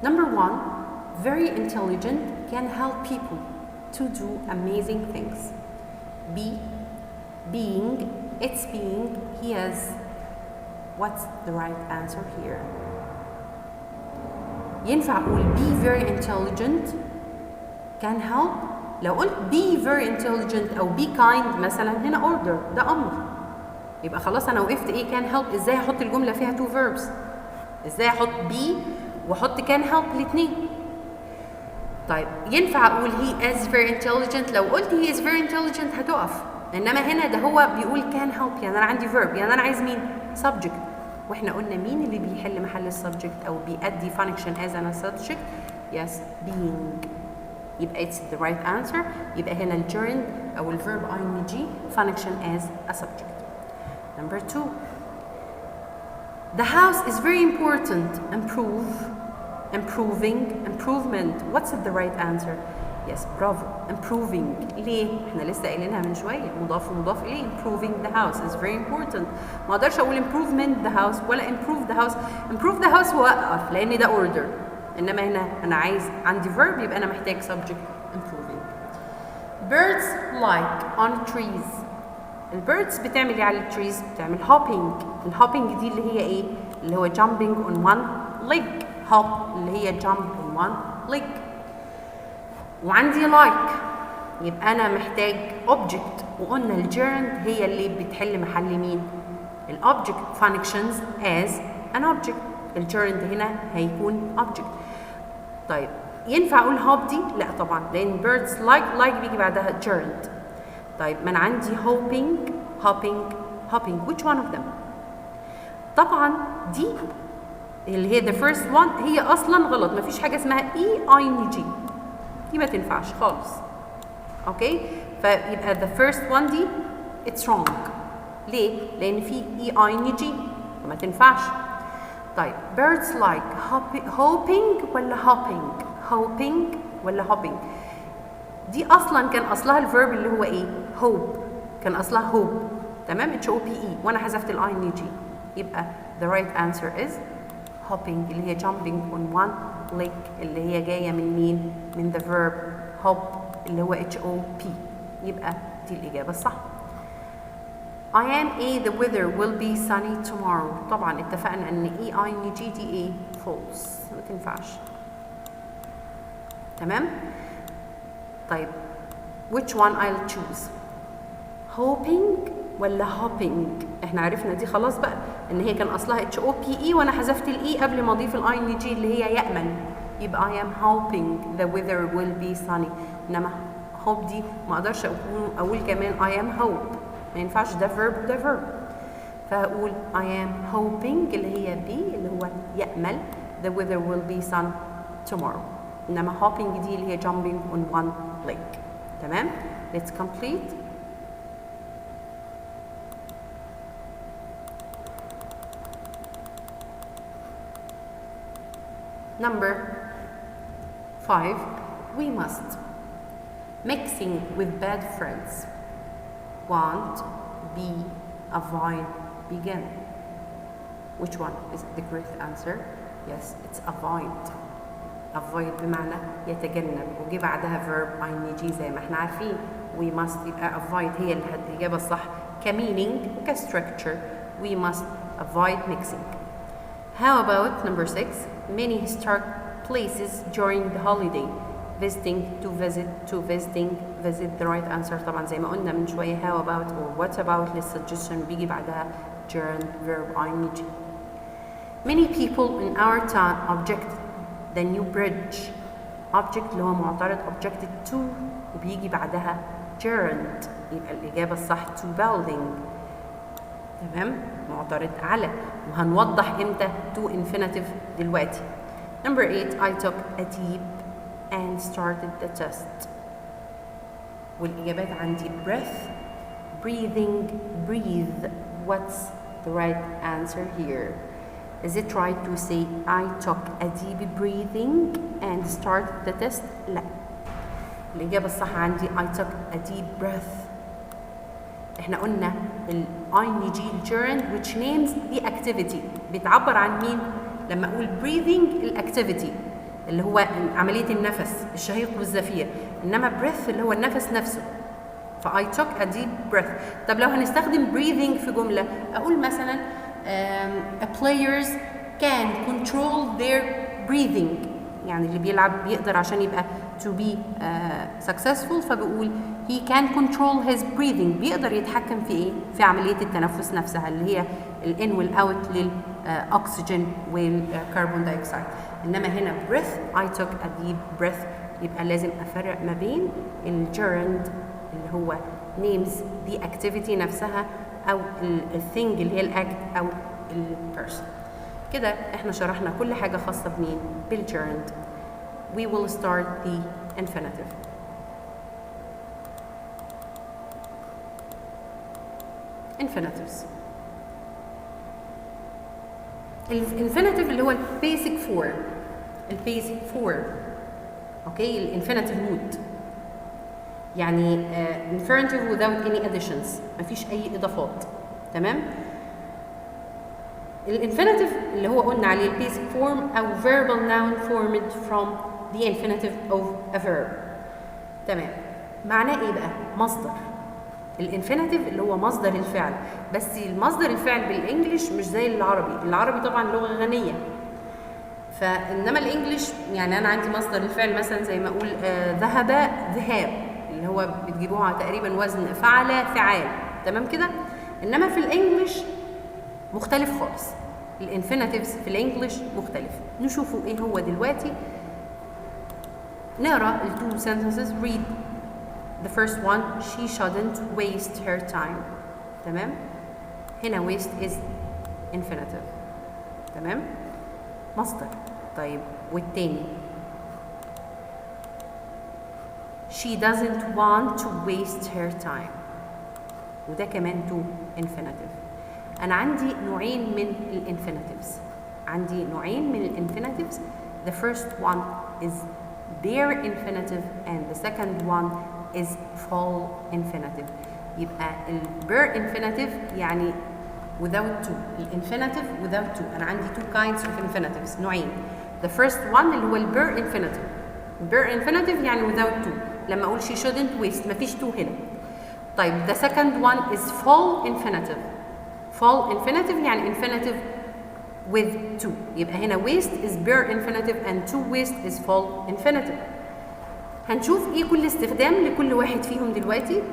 Number 1, very intelligent can help people to do amazing things. B, being, it's being, he has. What's the right answer here? ينفع اقول be very intelligent can help. لو قلت be very intelligent او be kind مثلا هنا order، ده امر، يبقى خلاص انا وقفت ايه can help. ازاي احط الجمله فيها two verbs؟ ازاي احط be واحط can help الاثنين؟ طيب ينفع اقول he is very intelligent؟ لو قلت he is very intelligent هتقف، انما هنا ده هو بيقول can help، يعني انا عندي verb، يعني انا عايز مين؟ subject. واحنا قلنا مين اللي بيحل محل السبجكت او بيأدي function as a subject؟ yes being. يبقى it's the right answer. يبقى هنا الجيرند او الverb ing function as a subject. Number 2, the house is very important. Improve, improving, improvement. What's the right answer? Yes, bravo. Improving. ليه؟ احنا لسه قايلينها من شويه، مضاف ومضاف اليه. Improving the house is very important. ما اقدرش اقول improvement the house ولا improve the house. Improve the house وقف لان ده order. انما هنا انا عايز عندي verb يبقى انا محتاج subject improving. Birds like on trees. البيردز بتعمل ايه على التريز؟ بتعمل hopping. الهوبينج دي اللي هي ايه؟ اللي هو jumping on one leg. hop اللي هي jump on one leg. وعندي like يبقى انا محتاج object، وقلنا الجيرند هي اللي بتحل محل مين؟ الاوبجكت. functions as an object. الجيرند هنا هيكون object. طيب ينفع اقول hop دي؟ لا طبعا، لان birds like بيجي بعدها gerund. طيب ما انا عندي hoping hopping hopping. which one of them؟ طبعا دي اللي هي the first one هي اصلا غلط، مفيش حاجه اسمها ing، دي ما تنفعش خالص. اوكي فيبقى the first one دي it's wrong. ليه؟ لان في ing فما تنفعش. طيب birds like hoping ولا hopping؟ hoping ولا hopping؟ دي اصلا كان اصلها الفيرب اللي هو ايه؟ hope. كان اصلها hope. تمام؟ hope وانا حذفت ing. يبقى the right answer is hopping اللي هي jumping on one leg اللي هي جايه من مين؟ من the verb hop اللي هو hop. يبقى دي الاجابه الصح. I am a the weather will be sunny tomorrow. طبعا اتفقنا ان ing دي ايه؟ false، ما تنفعش. تمام؟ طيب which one I'll choose؟ hoping ولا hopping؟ احنا عرفنا دي خلاص بقى ان هي كان اصلها hope وانا حذفت الاي قبل ما اضيف ing اللي هي يأمل. يبقى I am hoping the weather will be sunny. انما hope دي ما اقدرش اقول كمان I am hope، ما ينفعش ده verb ده verb. فهقول I am hoping اللي هي be اللي هو يأمل the weather will be sun tomorrow. انما hopping دي اللي هي jumping on one leg. تمام؟ let's complete. Number 5, we must. Mixing with bad friends. Want, be, avoid, begin. Which one is the correct answer? Yes, it's avoid. avoid بمعنى يتجنب، وجي بعدها verb ing زي ما احنا عارفين. we must يبقى avoid هي الإجابة الصح كmeaning وكstructure. we must avoid mixing. How about number 6? Many historic places during the holiday. Visiting, to visit, to visiting, visit. The right answer طبعا زي ما قلنا من شوية how about or what about للsuggestion بيجي بعدها gerund verb ing. Many people in our town object the new bridge. object اللي هو معترض objected to وبيجي بعدها gerund. يبقى الإجابة الصح to building. تمام؟ معترض على. وهنوضح امتى to infinitive دلوقتي. Number 8 I took a deep and started the test. والإجابات عندي breath, breathing, breathe. What's the right answer here? Is it right to say I took a deep breathing and started the test? لا. الإجابة الصح عندي I took a deep breath. احنا قلنا ال ing gerund which names the activity بتعبر عن مين؟ لما اقول breathing الاكتيفيتي اللي هو عملية النفس الشهيق والزفير، انما breath اللي هو النفس نفسه. ف I took a deep breath. طب لو هنستخدم breathing في جملة اقول مثلا players can control their breathing، يعني اللي بيلعب بيقدر عشان يبقى to be successful فبقول he can control his breathing، بيقدر يتحكم في ايه؟ في عملية التنفس نفسها اللي هي الان والاوت للاكسجين والكربون دايوكسيد. انما هنا breath I took a deep breath يبقى لازم افرق ما بين الجيرند اللي هو names the activity نفسها او الثينج اللي هي الاكت او البيرسون. كده احنا شرحنا كل حاجة خاصة بمين؟ بالجيرند. We will start the infinitive. Infinitives. الانفينيتيف اللي هو البيسك فورم. البيسك فورم. اوكي الانفينيتيف مود. يعني infinitive without any additions. مفيش أي إضافات. تمام؟ الانفينيتيف اللي هو قلنا عليه البيسك فورم أو verbal noun formed from the infinitive of a verb. تمام. معناه إيه بقى؟ مصدر. الانفينيتيف اللي هو مصدر الفعل، بس المصدر الفعل بالانجلش مش زي العربي. العربي طبعا لغة غنية. فإنما الانجليش يعني أنا عندي مصدر الفعل مثلا زي ما أقول ذهب ذهاب، اللي هو بتجيبوها تقريبا وزن فعل فعال. تمام كده؟ إنما في الانجليش مختلف خالص. الانفينيتيفز في الانجليش مختلف. نشوفوا إيه هو دلوقتي. نقرأ التو sentences. read the first one. She shouldn't waste her time. تمام؟ هنا waste is infinitive. تمام؟ مصدر. طيب والتاني she doesn't want to waste her time، وده كمان to infinitive. أنا عندي نوعين من الانفينيتيفز. عندي نوعين من الانفينيتيفز. The first one is bare infinitive and the second one is full infinitive. يبقى ال bare infinitive يعني without to. الانفينيتيف without to. أنا عندي two kinds of infinitives نوعين. The first one اللي هو ال bare infinitive. bare infinitive يعني without to. لما أقول she shouldn't waste مفيش to هنا. طيب the second one is full infinitive. full infinitive يعني infinitive with to. يبقى هنا waste is bare infinitive and to waste is full infinitive. هنشوف ايه كل استخدام لكل واحد فيهم دلوقتي.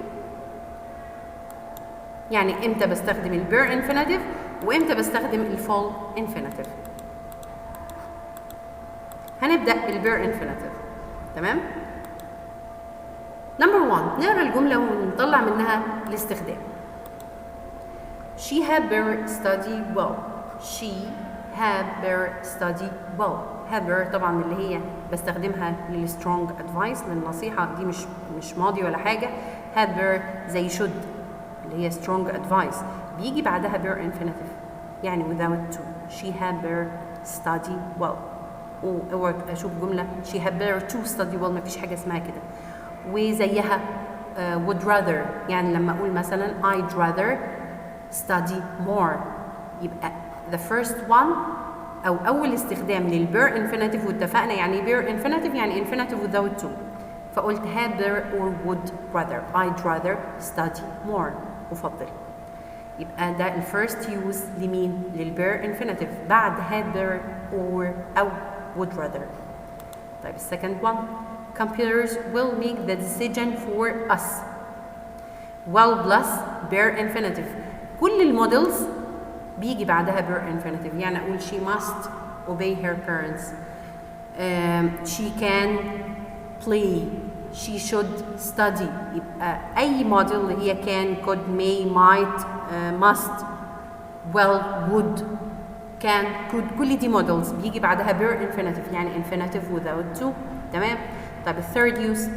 يعني امتى بستخدم ال bare infinitive وامتى بستخدم ال full infinitive. هنبدأ بال bare infinitive. تمام؟ Number 1 نقرا الجملة ونطلع منها الاستخدام. She had better study well. She had better study well. had better طبعا اللي هي بستخدمها للstrong advice للنصيحة دي مش ماضي ولا حاجة. had better زي should اللي هي strong advice بيجي بعدها bare infinitive يعني without to. She had better study well. اوعى اشوف جملة she had better to study well مفيش حاجة اسمها كده. وزيها would rather يعني لما اقول مثلا I'd rather study more يبقى the first one أو أول استخدام للبير infinitive، واتفقنا يعني بير infinitive يعني infinitive without to. فقلت had or would rather. I'd rather study more. أفضل. يبقى ده الفيرست يوز لمين؟ للبير infinitive بعد had or أو would rather. طيب السكند one computers will make the decision for us. will plus bare infinitive. كل المودلز بيجي بعدها bare infinitive، يعني أقول she must obey her parents. She can play. She should study. يبقى أي موديل اللي هي can could may might must will would can could كل دي مودلز بيجي بعدها bare infinitive يعني infinitive without to. تمام. طيب الثيرد يوز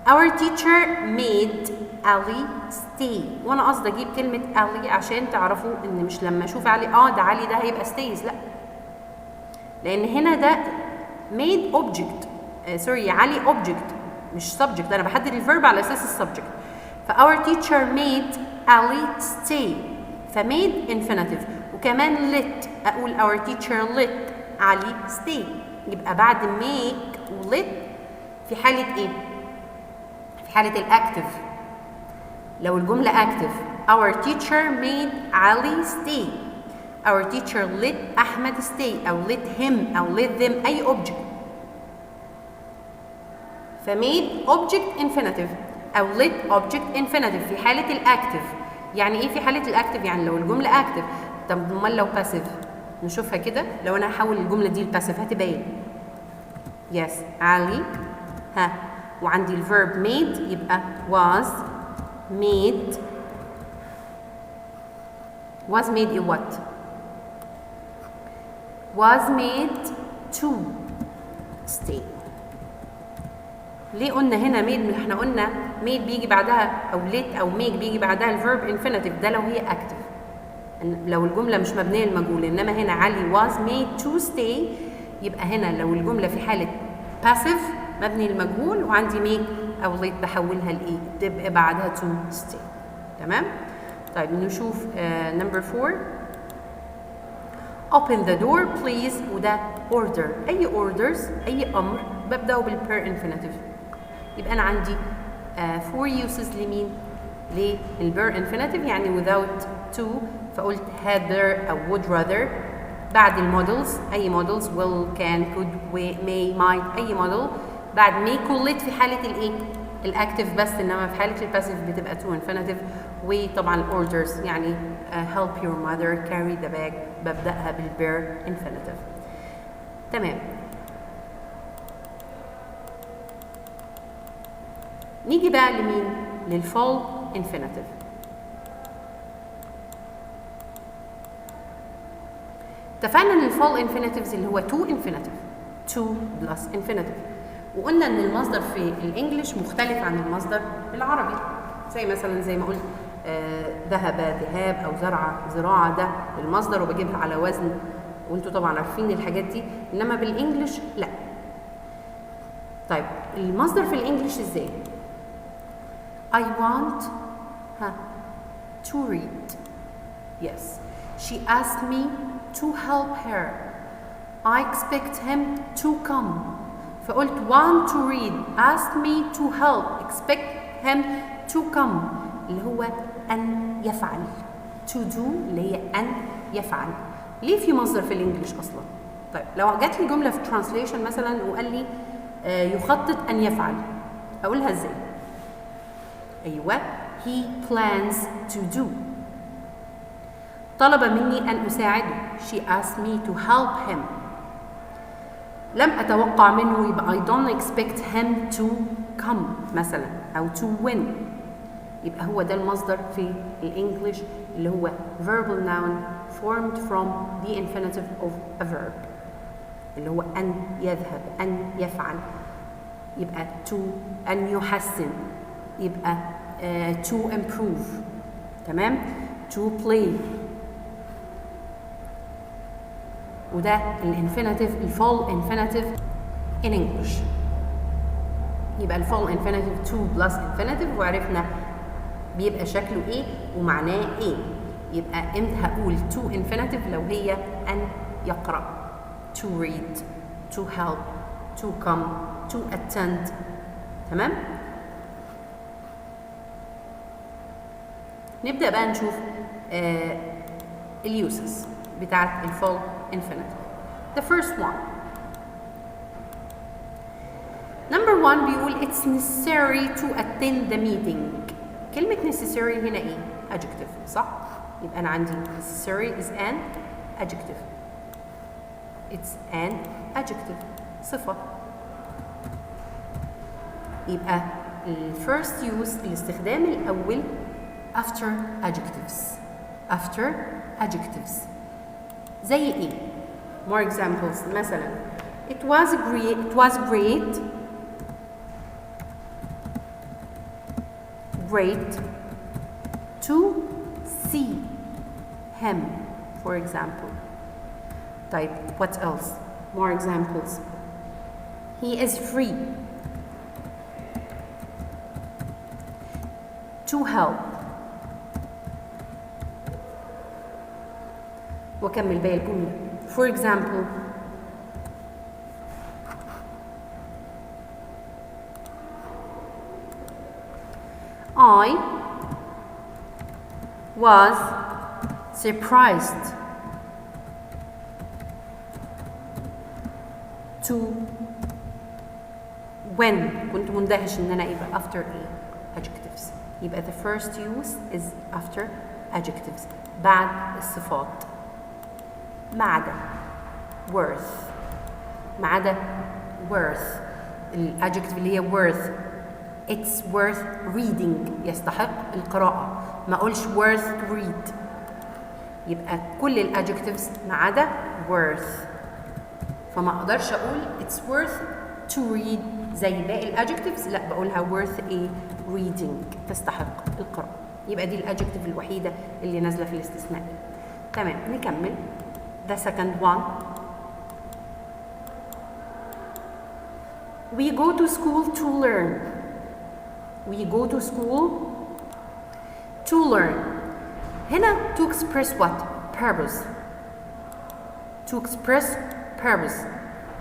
our teacher made Ali stay. وانا قصدي اجيب كلمه Ali عشان تعرفوا ان مش لما اشوف علي ده علي ده هيبقى stays، لا، لان هنا ده made object سوري علي object مش subject، انا بحدد الفيرب على اساس السبجكت. ف our teacher made Ali stay، ف made infinitive، وكمان let اقول our teacher let Ali stay. يبقى بعد make و let في حاله ايه؟ في حاله الاكتف. لو الجمله اكتف our teacher made Ali stay، our teacher let احمد stay او let him او let them اي object. فmade object infinitive او let object infinitive في حاله الاكتف. يعني ايه في حاله الاكتف؟ يعني لو الجمله اكتف. طب امال لو باسيف؟ نشوفها كده. لو انا هحول الجمله دي لباسيف هتبقى ايه؟ yes علي وعندي الفيرب made يبقى was made. was made ايه what؟ was made to stay. ليه قلنا هنا made؟ احنا قلنا made بيجي بعدها او let او make بيجي بعدها الفيرب infinitive ده لو هي active، لو الجمله مش مبنيه للمجهول. انما هنا علي was made to stay يبقى هنا لو الجمله في حاله passive مبني للمجهول وعندي make او let بحولها لايه؟ تبقى بعدها to stay. تمام؟ طيب نشوف number 4 open the door please، وده order. اي orders اي امر ببداه بالبير infinitive. يبقى انا عندي 4 uses لمين؟ للبير infinitive يعني without to. فقلت had there او would rather. بعد المودلز اي مودلز will can could may might اي موديل. بعد make و let في حاله الايه؟ الاكتف بس، انما في حاله الباسيف بتبقى to infinitive. وطبعا الاوردرز يعني help your mother carry the bag ببداها بالبير infinitive. تمام. نيجي بقى لمين؟ للفول infinitive. اتفقنا ان الفول infinitive اللي هو to infinitive to plus infinitive، وقلنا ان المصدر في الانجليش مختلف عن المصدر العربي. زي مثلا زي ما قلت ذهب ذهاب او زرع زراعه، ده المصدر وبجيبها على وزن، وانتوا طبعا عارفين الحاجات دي. انما بالانجليش لا. طيب المصدر في الانجليش ازاي؟ I want to read. Yes. She asked me to help her. I expect him to come. فقلت want to read, asked me to help, expect him to come اللي هو أن يفعل. to do اللي هي أن يفعل. ليه في مصدر في الإنجليش أصلا؟ طيب لو جات لي جملة في translation مثلا وقال لي يخطط أن يفعل، أقولها إزاي؟ أيوة he plans to do. طلب مني أن أساعده. she asked me to help him. لم أتوقع منه يبقى I don't expect him to come مثلا أو to win. يبقى هو ده المصدر في الإنجليش اللي هو verbal noun formed from the infinitive of a verb اللي هو أن يذهب أن يفعل. يبقى to أن يحسن، يبقى to improve. تمام؟ to play. وده الانفينيتيف الفول انفينيتيف in English. يبقى الفول انفينيتيف to plus infinitive، وعرفنا بيبقى شكله ايه ومعناه ايه. يبقى امتى هقول to infinitive؟ لو هي أن يقرأ، to read، to help، to come، to attend. تمام؟ نبدأ بقى نشوف اليوسز بتاعت الفول infinitive. The first one. Number 1 بيقول it's necessary to attend the meeting. كلمة necessary هنا ايه؟ adjective، صح؟ يبقى أنا عندي necessary is an adjective. It's an adjective، صفة. يبقى first use الاستخدام الأول after adjectives. After adjectives. زي ايه؟ More examples. مثلا it was great to see him, for example. طيب what else? More examples. He is free to help. وكمل باقي الجملة. For example, I was surprised to when. كنت مندهش ان انا يبقى after adjectives. يبقى the first use is after adjectives. بعد الصفات. ما عدا worth. ما عدا worth. الادجكتيف اللي هي worth. It's worth reading. يستحق القراءة. ما اقولش worth to read. يبقى كل الادجكتيفز ما عدا worth. فما اقدرش اقول it's worth to read زي باقي الادجكتيفز، لا بقولها worth a reading، تستحق القراءة. يبقى دي الادجكتيف الوحيدة اللي نازلة في الاستثناء. تمام، نكمل. The second one. We go to school to learn. We go to school to learn. هنا to express what? Purpose. To express purpose.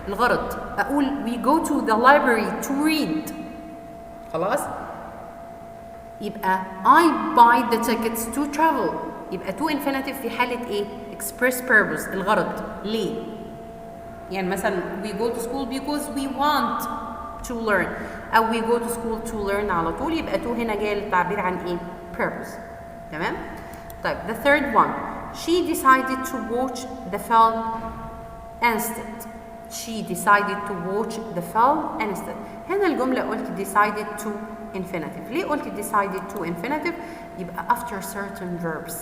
الغرض. أقول we go to the library to read. خلاص؟ يبقى I buy the tickets to travel. يبقى to infinitive في حالة إيه؟ express purpose. الغرض. ليه؟ يعني مثلا we go to school because we want to learn. أو we go to school to learn على طول، يبقى to هنا جاي للتعبير عن إيه؟ purpose. تمام؟ طيب the third one. She decided to watch the film instead. She decided to watch the film instead. هنا الجملة قلت decided to infinitive. ليه قلت decided to infinitive؟ يبقى after certain verbs.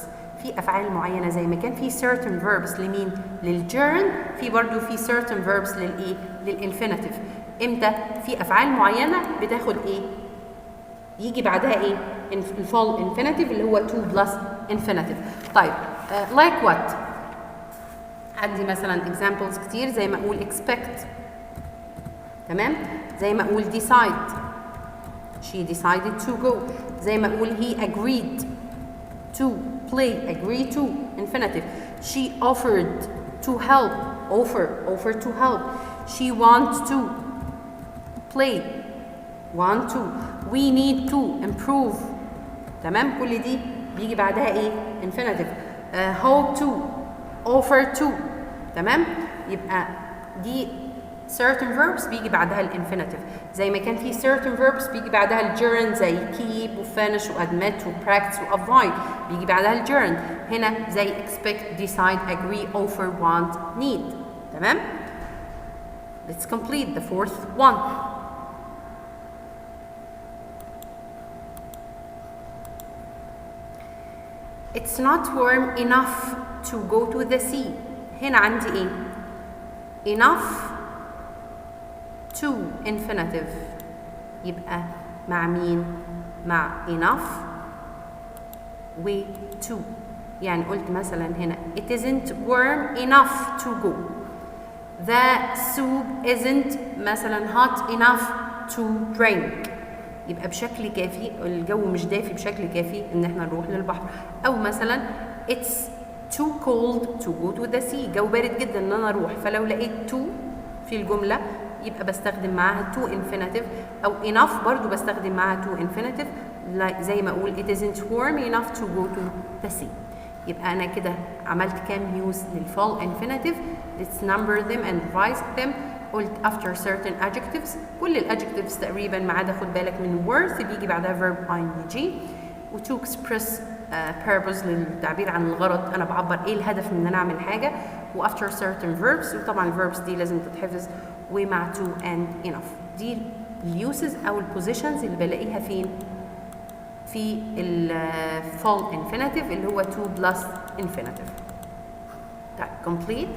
في أفعال معينة زي ما كان في certain verbs لمين؟ للgerund، في برضو في certain verbs للإيه؟ للinfinitive. إمتى؟ في أفعال معينة بتاخد إيه؟ يجي بعدها إيه؟ الفول infinitive اللي هو to plus infinitive. طيب like what؟ عندي مثلا examples كتير زي ما أقول expect. تمام؟ زي ما أقول decide. She decided to go. زي ما أقول he agreed to play. Agree to infinitive. She offered to help. Offer to help. She wants to play. Want to. We need to improve. تمام؟ كل دي بيجي بعدها ايه؟ infinitive. Hope to. Offer to. تمام؟ يبقى دي certain verbs بيجي بعدها الانفينيتيف، زي ما كان في certain verbs بيجي بعدها الجيرند زي keep وفinish وadmit وpractice وavoid بيجي بعدها الجيرند. هنا زي expect, decide, agree, offer, want, need. تمام؟ Let's complete the fourth one. It's not warm enough to go to the sea. هنا عندي ايه؟ enough to infinitive. يبقى مع مين؟ مع enough و to. يعني قلت مثلا هنا it isn't warm enough to go. The soup isn't مثلا hot enough to drink. يبقى بشكل كافي، الجو مش دافي بشكل كافي ان احنا نروح للبحر. او مثلا it's too cold to go to the sea. جو بارد جدا ان انا اروح، فلو لقيت to في الجمله يبقى بستخدم معاها to infinitive، او enough برضو بستخدم معاها to infinitive، زي ما اقول it isn't warm enough to go to the sea. يبقى انا كده عملت كام يوز للفول infinitive. let's number them and revise them. قلت after certain adjectives، كل الادجectives تقريبا ما عدا خد بالك من worth بيجي بعدها verb ing، و to express purpose للتعبير عن الغرض، انا بعبر ايه الهدف من ان انا اعمل حاجه، و after certain verbs، وطبعا الverbs دي لازم تتحفظ، ومع to and enough. دي اليوسز او البوزيشنز اللي بلاقيها فين؟ في الفول infinitive اللي هو to plus infinitive. طيب complete.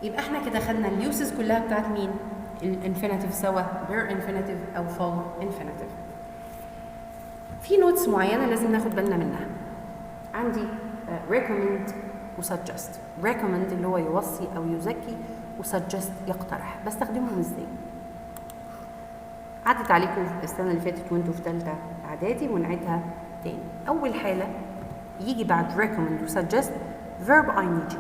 يبقى احنا كده خدنا اليوسز كلها بتاعت مين؟ الانفينيتيف، سواء bare infinitive او full infinitive. في نوتس معينه لازم ناخد بالنا منها. عندي recommend و suggest. recommend اللي هو يوصي او يزكي، و suggest يقترح. بستخدمهم ازاي؟ عدت عليكم السنه اللي فاتت وانتوا في ثالثه اعدادي، ونعيدها تاني. اول حاله يجي بعد recommend و suggest verb ing.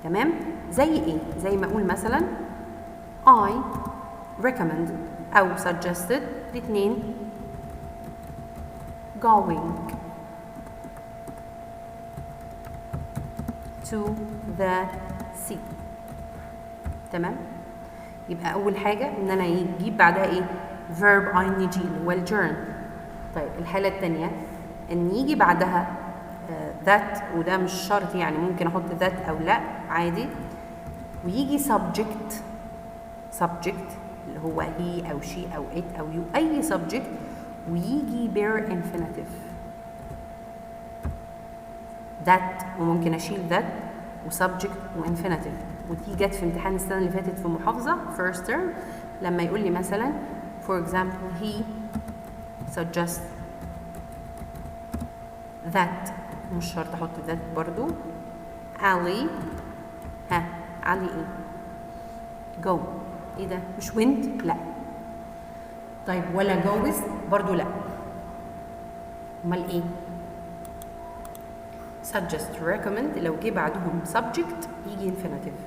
تمام؟ زي ايه؟ زي ما اقول مثلا I recommend او suggested الاثنين going to the sea. تمام؟ يبقى اول حاجه ان انا يجيب بعدها ايه؟ verb ing اللي هو الجيرند. طيب الحاله الثانيه ان يجي بعدها that، وده مش شرط يعني، ممكن احط that او لا عادي، ويجي subject اللي هو he او she او it او you، اي subject، ويجي bare infinitive that، وممكن اشيل that وsubject وinfinitive. ودي جت في امتحان السنه اللي فاتت في محافظه first term، لما يقول لي مثلا for example he suggests that، مش شرط احط ذات برضو. علي، ها علي ايه؟ جو. ايه ده؟ مش went؟ لا. طيب ولا جوز؟ برضو لا. امال ايه؟ suggest recommend لو جه بعدهم subject يجي infinitive،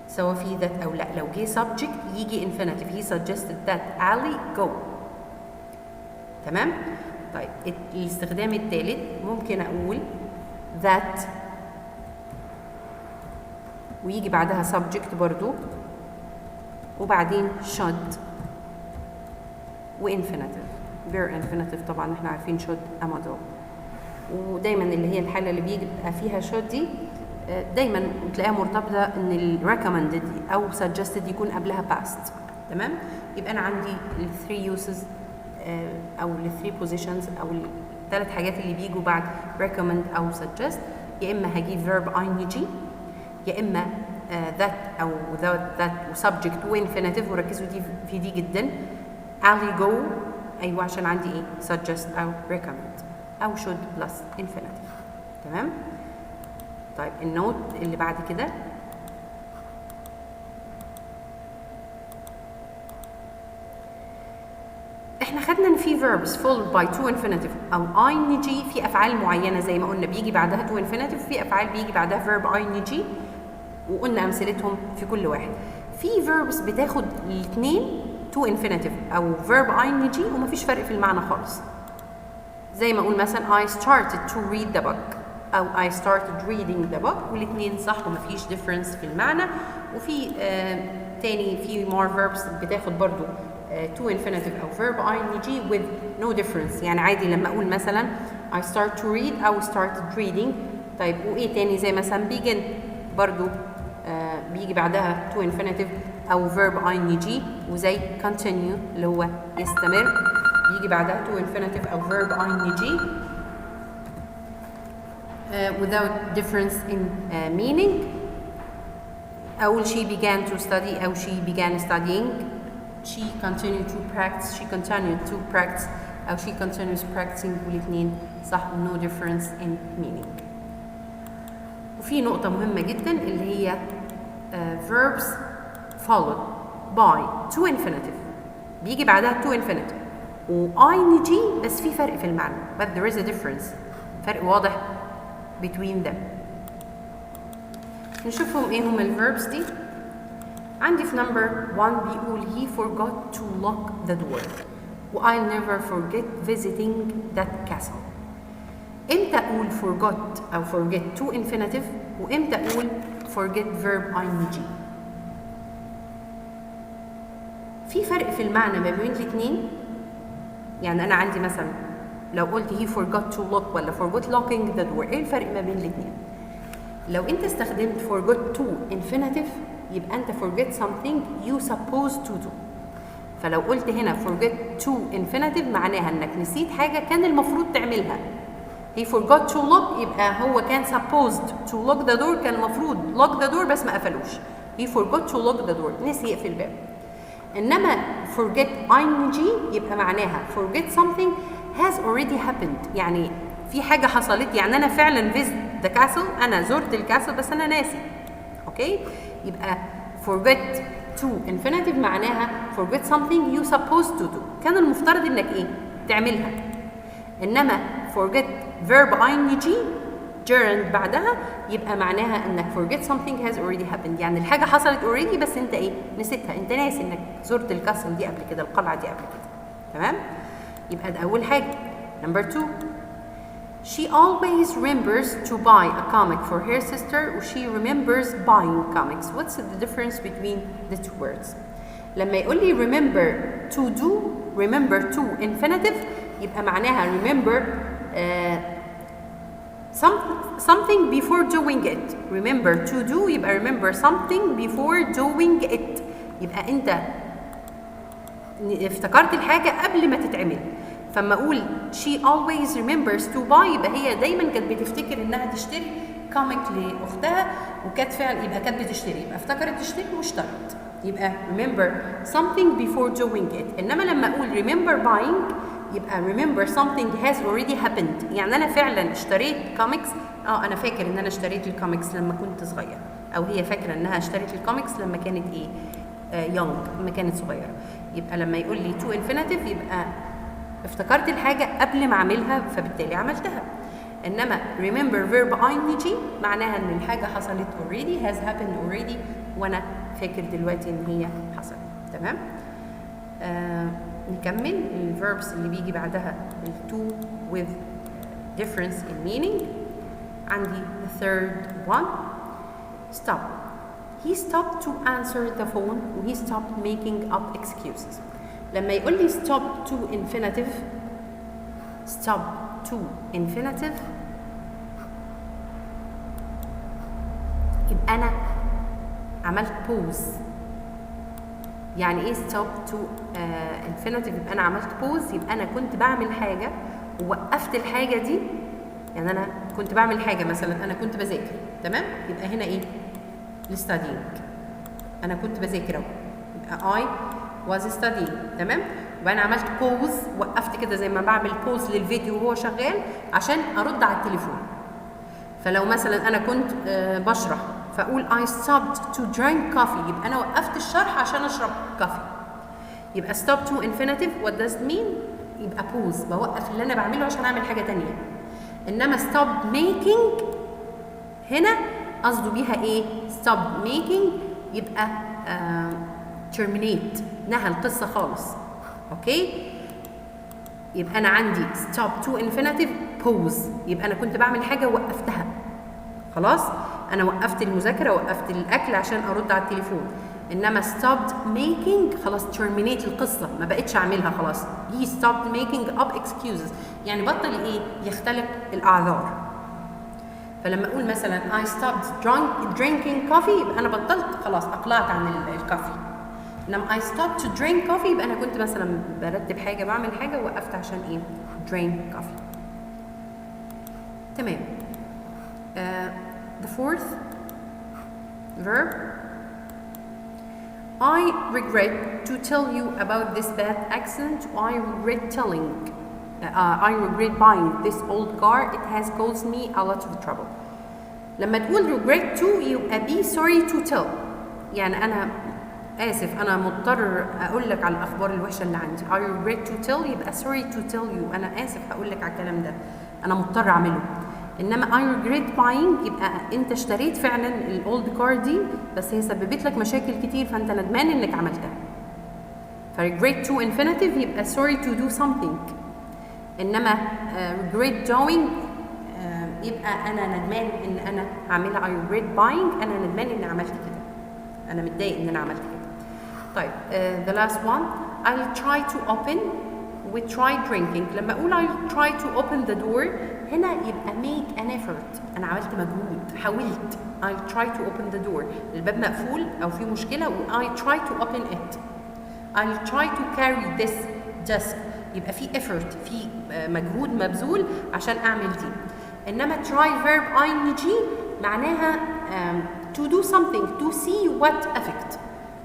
سواء في ذات او لا. لو جه subject يجي infinitive. he suggested that Ali go. تمام؟ طيب الاستخدام الثالث ممكن اقول that ويجي بعدها subject برضو، وبعدين should وinfinitive bare infinitive. طبعا احنا عارفين should امادو، ودايما اللي هي الحاله اللي بيبقى فيها should دي دايما بتلاقيها مرتبطه ان ال recommended او suggested يكون قبلها past. تمام؟ يبقى انا عندي ال 3 uses او ال 3 positions او الثلاث حاجات اللي بيجوا بعد recommend او suggest. يا اما هجيب verb ing، يا اما that او without that وsubject وinfinitive، وركزوا دي في دي جدا. Ali go، ايوه عشان عندي ايه؟ suggest او recommend او should plus infinitive. تمام؟ طيب النوت اللي بعد كده احنا خدنا ان في verbs followed by to infinitive او ing في افعال معينه، زي ما قلنا بيجي بعدها to infinitive، في افعال بيجي بعدها verb ing، وقلنا امثلتهم في كل واحد. في verbs بتاخد الاثنين to infinitive او verb ing ومفيش فرق في المعنى خالص، زي ما اقول مثلا I started to read the book او I started reading the book، والاثنين صح ومفيش difference في المعنى. وفي تاني في more verbs بتاخد برضو to infinitive او verb ing with no difference، يعني عادي لما اقول مثلا I start to read او started reading. طيب وايه تاني؟ زي مثلا begin برضو بيجي بعدها to infinitive او verb ing، وزي continue اللي هو يستمر بيجي بعدها to infinitive او verb ing without difference in meaning. أول she began to study أو she began studying. She continued to practice. She continued to practice أو she continues practicing، والاثنين صح no difference in meaning. وفي نقطة مهمة جدا اللي هي verbs followed by to infinitive بيجي بعدها to infinitive و ing بس في فرق في المعنى but there is a difference فرق واضح between them. نشوفهم ايه هم الverbs دي. عندي في number 1 بيقول he forgot to lock the door و I'll never forget visiting that castle. امتى اقول forgot او forget to infinitive وامتى اقول forget verb ing؟ في فرق في المعنى ما بين الاثنين. يعني انا عندي مثلا لو قلت he forgot to lock ولا forgot locking the door، ايه الفرق ما بين الاثنين؟ لو انت استخدمت forgot to infinitive يبقى انت forget something you supposed to do. فلو قلت هنا forget to infinitive معناها انك نسيت حاجه كان المفروض تعملها. he forgot to lock يبقى هو كان supposed to lock the door، كان المفروض lock the door بس ما قفلوش. he forgot to lock the door، نسي يقفل الباب. انما forget ing يبقى معناها forget something has already happened، يعني في حاجه حصلت، يعني انا فعلا visit the castle، انا زرت الكاسل بس انا ناسي. اوكي، يبقى forget to infinitive معناها forget something you supposed to do، كان المفترض انك ايه تعملها. انما forget verb ing gerund بعدها يبقى معناها انك forget something has already happened، يعني الحاجه حصلت already بس انت ايه نسيتها، انت ناسي انك زرت الكاسل دي قبل كده، القلعه دي قبل كده. تمام، يبقى ده اول حاجه. number 2 she always remembers to buy a comic for her sister or she remembers buying comics. What's the difference between the two words? لما يقول لي remember to do remember to infinitive يبقى معناها remember something before doing it. remember to do يبقى remember something before doing it، يبقى انت افتكرت الحاجة قبل ما تتعمل. فما اقول she always remembers to buy يبقى هي دايما كانت بتفتكر انها تشتري كوميك لاختها، وكانت فعلا يبقى كانت بتشتري، يبقى افتكرت تشتري واشترت، يبقى remember something before doing it. انما لما اقول remember buying يبقى remember something has already happened، يعني انا فعلا اشتريت كوميكس. انا فاكر ان انا اشتريت الكوميكس لما كنت صغير، او هي فاكره انها اشترت الكوميكس لما كانت ايه young، لما كانت صغيره. يبقى لما يقول لي to infinitive يبقى افتكرت الحاجه قبل ما اعملها فبالتالي عملتها. انما remember verb ing معناها ان الحاجه حصلت already has happened already وانا فاكر دلوقتي ان هي حصلت. تمام، نكمل الverbs اللي بيجي بعدها ال to with difference in meaning. عندي the third one stop. He stopped to answer the phone and he stopped making up excuses. لما يقول لي stop to infinitive stop to infinitive يبقى أنا عملت pause. يعني إيه stop to infinitive؟ يبقى أنا عملت pause، يبقى أنا كنت بعمل حاجة ووقفت الحاجة دي. يعني أنا كنت بعمل حاجة، مثلا أنا كنت بذاكر، تمام؟ يبقى هنا إيه؟ studying. أنا كنت بذاكر أهو، يبقى I was studying. تمام، وأنا عملت pause، وقفت كده زي ما بعمل pause للفيديو وهو شغال عشان أرد على التليفون. فلو مثلا أنا كنت بشرح فأقول I stopped to drink coffee، يبقى أنا وقفت الشرح عشان أشرب كافي. يبقى stop to infinitive what does it mean؟ يبقى pause، بوقف اللي أنا بعمله عشان أعمل حاجة تانية. إنما stop making هنا قصده بيها إيه؟ stop making يبقى terminate، نهى القصة خالص. أوكي؟ يبقى أنا عندي stop to infinitive pause، يبقى أنا كنت بعمل حاجة ووقفتها. خلاص؟ أنا وقفت المذاكرة، وقفت الأكل عشان أرد على التليفون. إنما stopped making خلاص terminate القصة، ما بقتش أعملها خلاص. he stopped making up excuses، يعني بطل إيه؟ يختلق الأعذار. فلما أقول مثلا I stopped drinking coffee يبقى أنا بطلت خلاص، أقلعت عن الكافي. إنما I stopped to drink coffee يبقى أنا كنت مثلا برتب حاجة، بعمل حاجة ووقفت عشان إيه؟ drink coffee. تمام. The fourth verb I regret to tell you about this bad accident. I regret buying this old car. It has caused me a lot of trouble. لما تقول regret to يبقى be sorry to tell. يعني أنا آسف، أنا مضطر أقول لك على الأخبار الوحشة اللي عندي. I regret to tell يبقى sorry to tell you. أنا آسف هقول لك على الكلام ده، أنا مضطر أعمله. إنما I regret buying يبقى أنت اشتريت فعلا الأولد كار دي، بس هي سببت لك مشاكل كتير فأنت ندمان إنك عملتها. ف regret to infinitive يبقى sorry to do something. إنما regret doing يبقى أنا ندمان إن أنا هعملها. I regret buying أنا ندمان إن عملت كده، أنا متضايق إن أنا عملت كده. طيب the last one I'll try to open we try drinking. لما أقول I'll try to open the door هنا يبقى make an effort، أنا عملت مجهود، حاولت. I'll try to open the door، الباب مقفول أو في مشكلة و I try to open it. I'll try to carry this desk يبقى في effort، في مجهود مبذول عشان أعمل دي. إنما try verb ing معناها to do something to see what effect.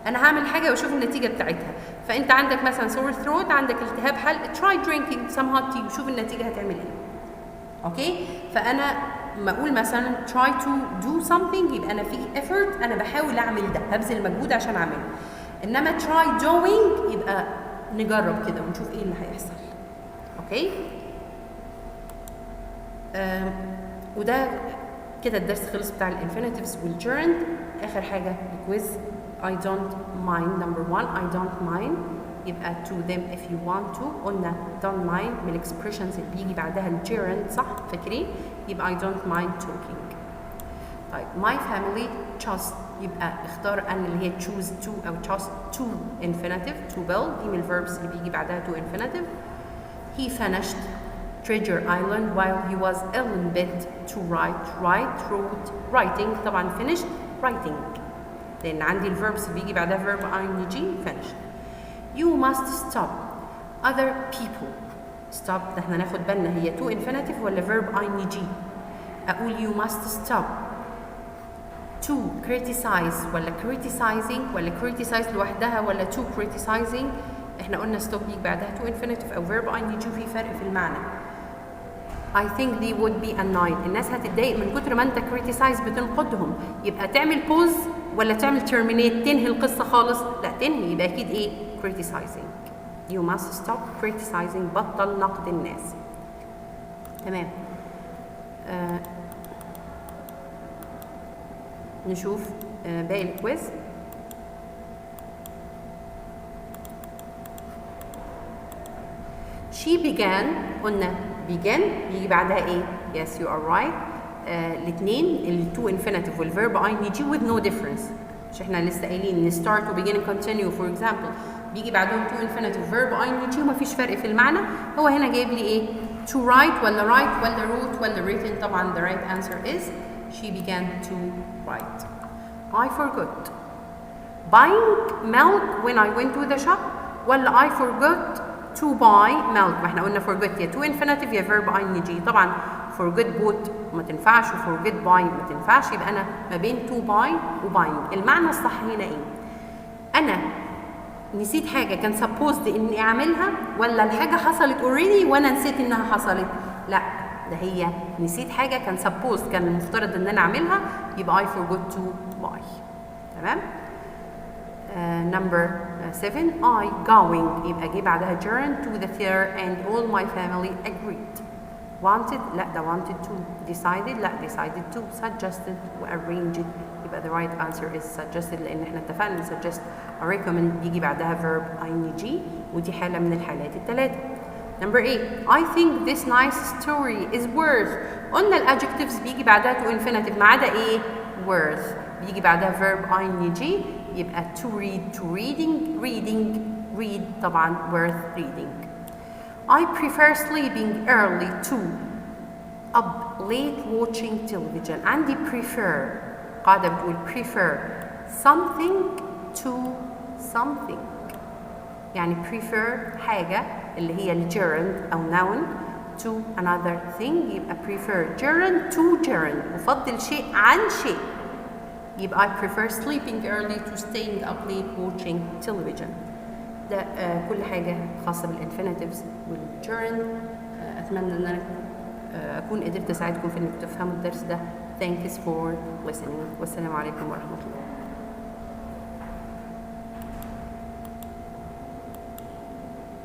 أنا هعمل حاجة وأشوف النتيجة بتاعتها. فأنت عندك مثلا sore throat، عندك التهاب حلق، try drinking some hot tea وشوف النتيجة هتعمل إيه. أوكي؟ فأنا ما أقول مثلا try to do something يبقى أنا في effort، أنا بحاول أعمل ده، هبذل مجهود عشان أعمله. إنما try doing يبقى نجرب كده ونشوف إيه اللي هيحصل. أوكي؟ وده كده الدرس خلص بتاع الانفينيتيفز والجيرند. آخر حاجة الكويز. I don't mind number 1 I don't mind يبقى to them if you want to. قلنا don't mind من الاكسبريشنز اللي بيجي بعدها الجيرند، صح فاكرين؟ يبقى I don't mind talking. طيب my family chose يبقى اختار أن اللي هي choose to أو chose to infinitive. to build دي من الverbs اللي بيجي بعدها to infinitive. He finished Treasure Island while he was ill in bed to wrote writing. طبعا finished writing لأن عندي الverbs بيجي بعدها verb ing finished. You must stop other people. stop ده احنا ناخد بالنا هي to infinitive ولا verb ing. أقول you must stop to criticize ولا criticizing ولا criticize لوحدها ولا to criticizing. احنا قلنا stop يجي بعدها to infinitive أو verb ing وفي فرق في المعنى. I think they would be annoyed. الناس هتتضايق من كتر ما انت criticize بتنقدهم. يبقى تعمل pause ولا تعمل terminate تنهي القصة خالص؟ لا تنهي، يبقى أكيد إيه؟ criticizing. You must stop criticizing. بطل نقد الناس. تمام. نشوف باقي الكويز. She began قلنا began يجي بعدها ايه؟ Yes you are right. الاثنين التو infinitive والverb ing with no difference. مش احنا لسه قايلين ان start و begin and continue for example بيجي بعدهم تو infinitive verb ing ومفيش فرق في المعنى. هو هنا جايب لي ايه؟ to write ولا write ولا wrote ولا written. طبعا the right answer is she began to write. I forgot buying milk when I went to the shop ولا I forgot to buy milk. ما احنا قلنا forget يا to infinitive يا verb ing. طبعا forget bought ما تنفعش و forget buy ما تنفعش، يبقى انا ما بين to buy و buying. المعنى الصح هنا ايه؟ انا نسيت حاجه كان supposed اني اعملها ولا الحاجه حصلت already وانا نسيت انها حصلت؟ لا ده هي نسيت حاجه كان supposed كان المفترض ان انا اعملها، يبقى I forgot to buy. تمام؟ number 7 I going يبقى جه بعدها gerund to the fair and all my family agreed. wanted لا ده wanted to. decided لا decided to. suggested و arranged يبقى the right answer is suggested لأن احنا اتفقنا ان suggest or recommend بيجي بعدها verb ing ودي حالة من الحالات الثلاثة. number 8 I think this nice story is worth. قلنا الادجectives بيجي بعدها to infinitive ما عدا ايه؟ worth بيجي بعدها verb ing يبقى to read to reading read طبعا worth reading. I prefer sleeping early to up late watching television. عندي prefer قاعدة بتقول prefer something to something يعني prefer حاجة اللي هي الgerund أو noun to another thing يبقى prefer gerund to gerund. أفضل شيء عن شيء يبقى I prefer sleeping early to staying up late watching television. ده كل حاجة خاصة بالانفينيتيفز والجيرند. أتمنى أن أنا أكون قدرت أساعدكم في أنكم تفهموا الدرس ده. Thanks for listening. والسلام عليكم ورحمة الله.